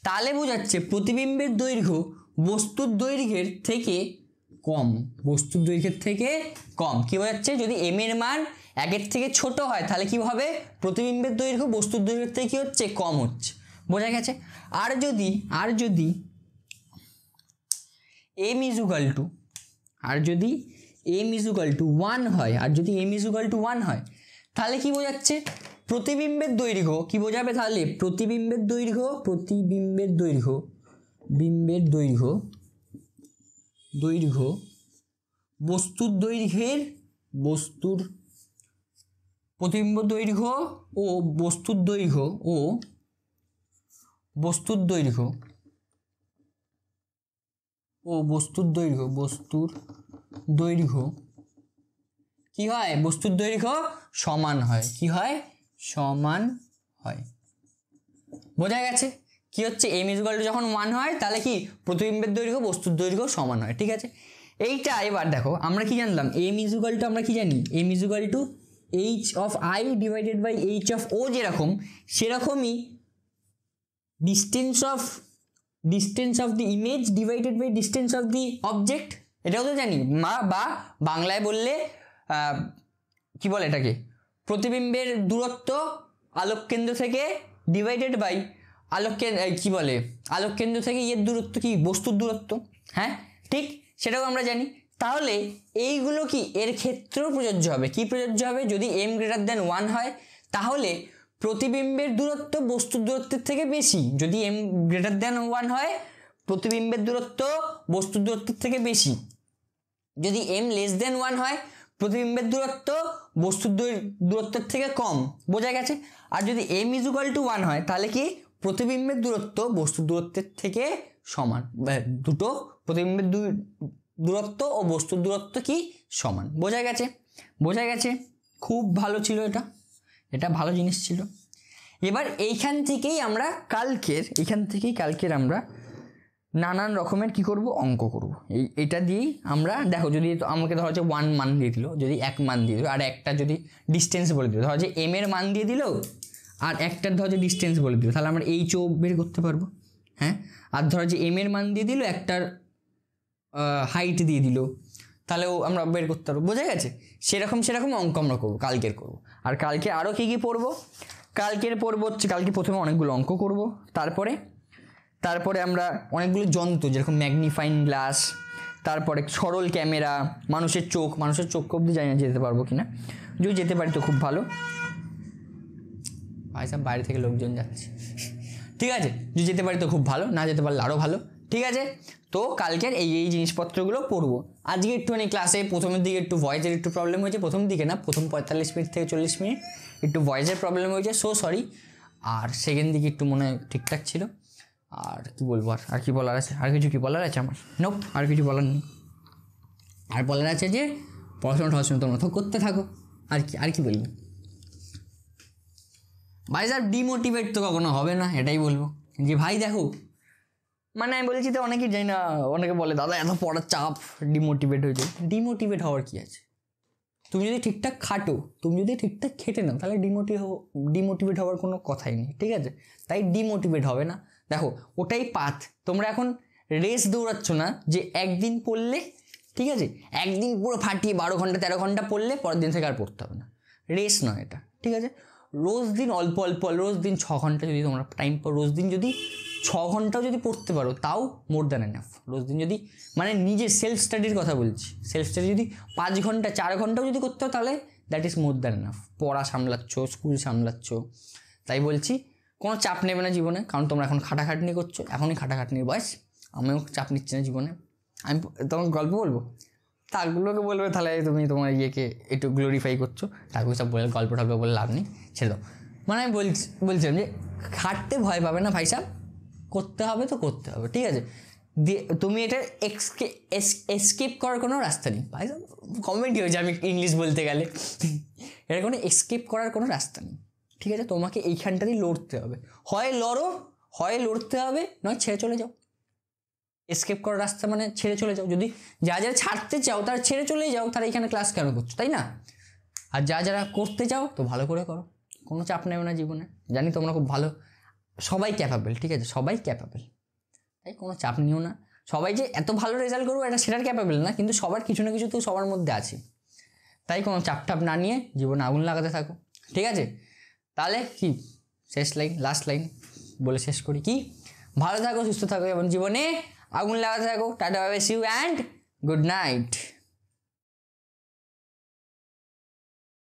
তাহলে বোঝাচ্ছে প্রতিবিম্বের দৈর্ঘ্য বস্তুর দৈর্ঘ্যের থেকে কম, কি বোঝাচ্ছে? যদি এম এর মান 1-এর থেকে ছোট হয় তাহলে কি হবে? প্রতিবিম্বের দৈর্ঘ্য বস্তুর দৈর্ঘ্যের থেকে কি হচ্ছে? কম হচ্ছে, বোঝা গেছে। আর যদি m ইজুকাল টু 1 হয়, তাহলে কি বোঝাচ্ছে? প্রতিবিম্বের দৈর্ঘ্য কি বোঝাবে তাহলে? প্রতিবিম্বের দৈর্ঘ্য বস্তুর প্রতিবিম্ব দৈর্ঘ্য ও বস্তুর দৈর্ঘ্য কি হয়? বস্তুর দৈর্ঘ্য সমান হয়, বোঝা গেছে? কি হচ্ছে? m ইকুয়াল টু যখন 1 হয় তাহলে কি প্রতিবিম্বের দৈর্ঘ্য বস্তুর দৈর্ঘ্য সমান হয়, ঠিক আছে। এইটা এবার দেখো আমরা কি জানলাম, m ইকুয়াল টু, আমরা কি জানি, m equal to h of i divided by h of o, যেরকম সেরকমই distance of the image divided by distance of the object, এটাও তো জানি। বা বাংলায় বললে কি বলে এটাকে, প্রতিবিম্বের দূরত্ব আলোককেন্দ্র থেকে ডিভাইডেড বাই আলোককেন্দ্র থেকে এর দূরত্ব কি, বস্তুর দূরত্ব, হ্যাঁ ঠিক, সেটাও আমরা জানি। তাহলে এইগুলো কি এর ক্ষেত্রেও প্রযোজ্য হবে? কি প্রযোজ্য হবে? যদি m গ্রেটার দেন 1 হয় তাহলে প্রতিবিম্বের দূরত্ব বস্তুর দূরত্বের থেকে বেশি। যদি m গ্রেটার দেন 1 হয় প্রতিবিম্বের দূরত্ব বস্তুর দূরত্বের থেকে বেশি। যদি m লেস দেন 1 হয় প্রতিবিম্বের দূরত্ব বস্তুর দূরত্বের থেকে কম, বোঝা গেছে। আর যদি m ইজ ইকুয়াল টু 1 হয় তাহলে কি প্রতিবিম্বের দূরত্ব বস্তুর দূরত্বের থেকে সমান, দুটো প্রতিবিম্বের দূরত্ব ও বস্তুর দূরত্ব কি সমান, বোঝা গেছে। খুব ভালো ছিল, এটা ভালো জিনিস ছিল। এবার এইখান থেকেই কালকের আমরা নানান রকমের কি করব, অঙ্ক করব। এটা দিয়েই আমরা দেখো, যদি আমাকে ধরো যে 1 মান দিয়ে দিল, যদি 1 মান দিয়ে দিল, আর একটা যদি ডিস্টেন্স বলে দিল, ধরো যে m এর মান দিয়ে দিল আর একটার ধরো যে ডিস্টেন্স বলে দিল, তাহলে আমরা এইচও বের করতে পারবো, হ্যাঁ। আর ধরো যে m এর মান দিয়ে দিল, একটার হাইট দিয়ে দিল, তাহলেও আমরা বের করতে পারবো, বোঝা গেছে। সেরকম অঙ্ক আমরা করবো, কালকের করবো। আর কালকে আরও কী পড়বো? কালকে প্রথমে অনেকগুলো অঙ্ক করব, তারপরে আমরা অনেকগুলো যন্ত্র, যেরকম ম্যাগনিফাইং গ্লাস, তারপরে সরল ক্যামেরা, মানুষের চোখ অবধি জানি না যেতে পারবো কিনা, যদি যেতে পারি তো খুব ভালো। ভাই সাহেব বাইরে থেকে লোকজন যাচ্ছে, ঠিক আছে, যদি যেতে পারি তো খুব ভালো, না যেতে পারলে আরও ভালো, ঠিক আছে। তো কালকের এই জিনিসপত্রগুলো পড়বো। আজকে একটুখানি ক্লাসে প্রথমের দিকে একটু ভয়েসের একটু প্রবলেম হয়েছে, প্রথম দিকে না, প্রথম 45 মিনিট থেকে 40 মিনিট একটু ভয়েসের প্রবলেম হয়েছে, সো সরি। আর সেকেন্ড দিকে একটু মনে হয় ঠিকঠাক ছিল। আর কি বলবো, আর কি বলার আছে, আর কিছু কি বলার আছে আমার? নোপ, আর কিছু বলার নেই। আর বলার আছে যে পড়াশোনা তোমরা তো করতে থাকো, আর কি বলবো ভাই স্যার? ডিমোটিভেট তো কখনো হবে না, এটাই বলবো যে ভাই দেখো, মানে আমি বলছি তো অনেকেই জানি না, অনেকে বলে দাদা এত পড়ার চাপ, ডিমোটিভেট হয়েছে। ডিমোটিভেট হওয়ার কি আছে? তুমি যদি ঠিকঠাক খাটো, তুমি যদি ঠিকঠাক খেটে নাও, তাহলে ডিমোটিভেট হওয়ার কোনো কথাই নেই, ঠিক আছে? তাই ডিমোটিভেট হবে না। দেখো ওটাই পাথ। তোমরা এখন রেস দৌড়াচ্ছ না যে একদিন পড়লে, ঠিক আছে, একদিন পুরো ফাটিয়ে 12 ঘন্টা 13 ঘন্টা পড়লে পরের দিন থেকে আর পড়তে হবে না, রেস নয় এটা, ঠিক আছে? রোজ দিন অল্প অল্প, রোজ দিন 6 ঘন্টা যদি তোমরা টাইম পাও, রোজ দিন যদি 6 ঘন্টাও যদি পড়তে পারো, তাও মোর দ্যান এনাফ। রোজ দিন যদি, মানে নিজের সেলফ স্টাডির কথা বলছি, সেলফ স্টাডি যদি 5 ঘন্টা 4 ঘন্টাও যদি করতে হয়, তাহলে that is more than enough. পড়া সামলাচ্ছ, স্কুল সামলাচ্ছ, তাই বলছি কোনো চাপ নেবে না জীবনে, কারণ তোমরা এখন খাটাখাটনি করছো, এখনই খাটাখাটনির বয়স। আমিও চাপ নিচ্ছি না জীবনে। আমি তখন গল্প বলবো, তাগুলোকে বলবে তাহলে তুমি তোমার ইয়েকে একটু গ্লোরিফাই করছো, তাকে সব বলে গল্প টল্প বলে লাভ নেই, ছেড়ে দাও। মানে আমি বলছিলাম যে খাটতে ভয় পাবে না ভাই সাহেব, করতে হবে তো করতে হবে, ঠিক আছে? তুমি এটার এসকেপ করার কোনো রাস্তা নেই ভাই সাহেব। কমেন্ট হয়েছে আমি ইংলিশ বলতে গেলে, এটার কোনো এসকেপ করার কোনো রাস্তা নেই, ঠিক আছে? তোমাকে এইখানটাতেই লড়তে হবে, হয় লড়ো, হয় লড়তে হবে, নয় ছেড়ে চলে যাও। এসকেপ করার রাস্তা মানে ছেড়ে চলে যাও। যদি যারা ছাড়তে চাও তারা ছেড়ে চলেই যাও, তারা এখানে ক্লাস কেন করছো, তাই না? আর যারা করতে চাও তো ভালো করে করো, কোনো চাপ নেবে না জীবনে। জানি তোমরা খুব ভালো, সবাই ক্যাপাবেল, ঠিক আছে? সবাই ক্যাপাবেল, তাই কোনো চাপ নিও না। সবাই যে এত ভালো রেজাল্ট করবো এটা সেটার ক্যাপাবেল না, কিন্তু সবার কিছু না কিছু তো সবার মধ্যে আছে, তাই কোনো চাপ টাপ না নিয়ে জীবনে আগুন লাগাতে থাকো, ঠিক আছে? তাহলে কি শেষ লাইন, লাস্ট লাইন বলে শেষ করি, কি? ভালো থাকো, সুস্থ থাকো এবং জীবনে আগুন লাগাতে থাকো। Tata, bye bye, see you and good night.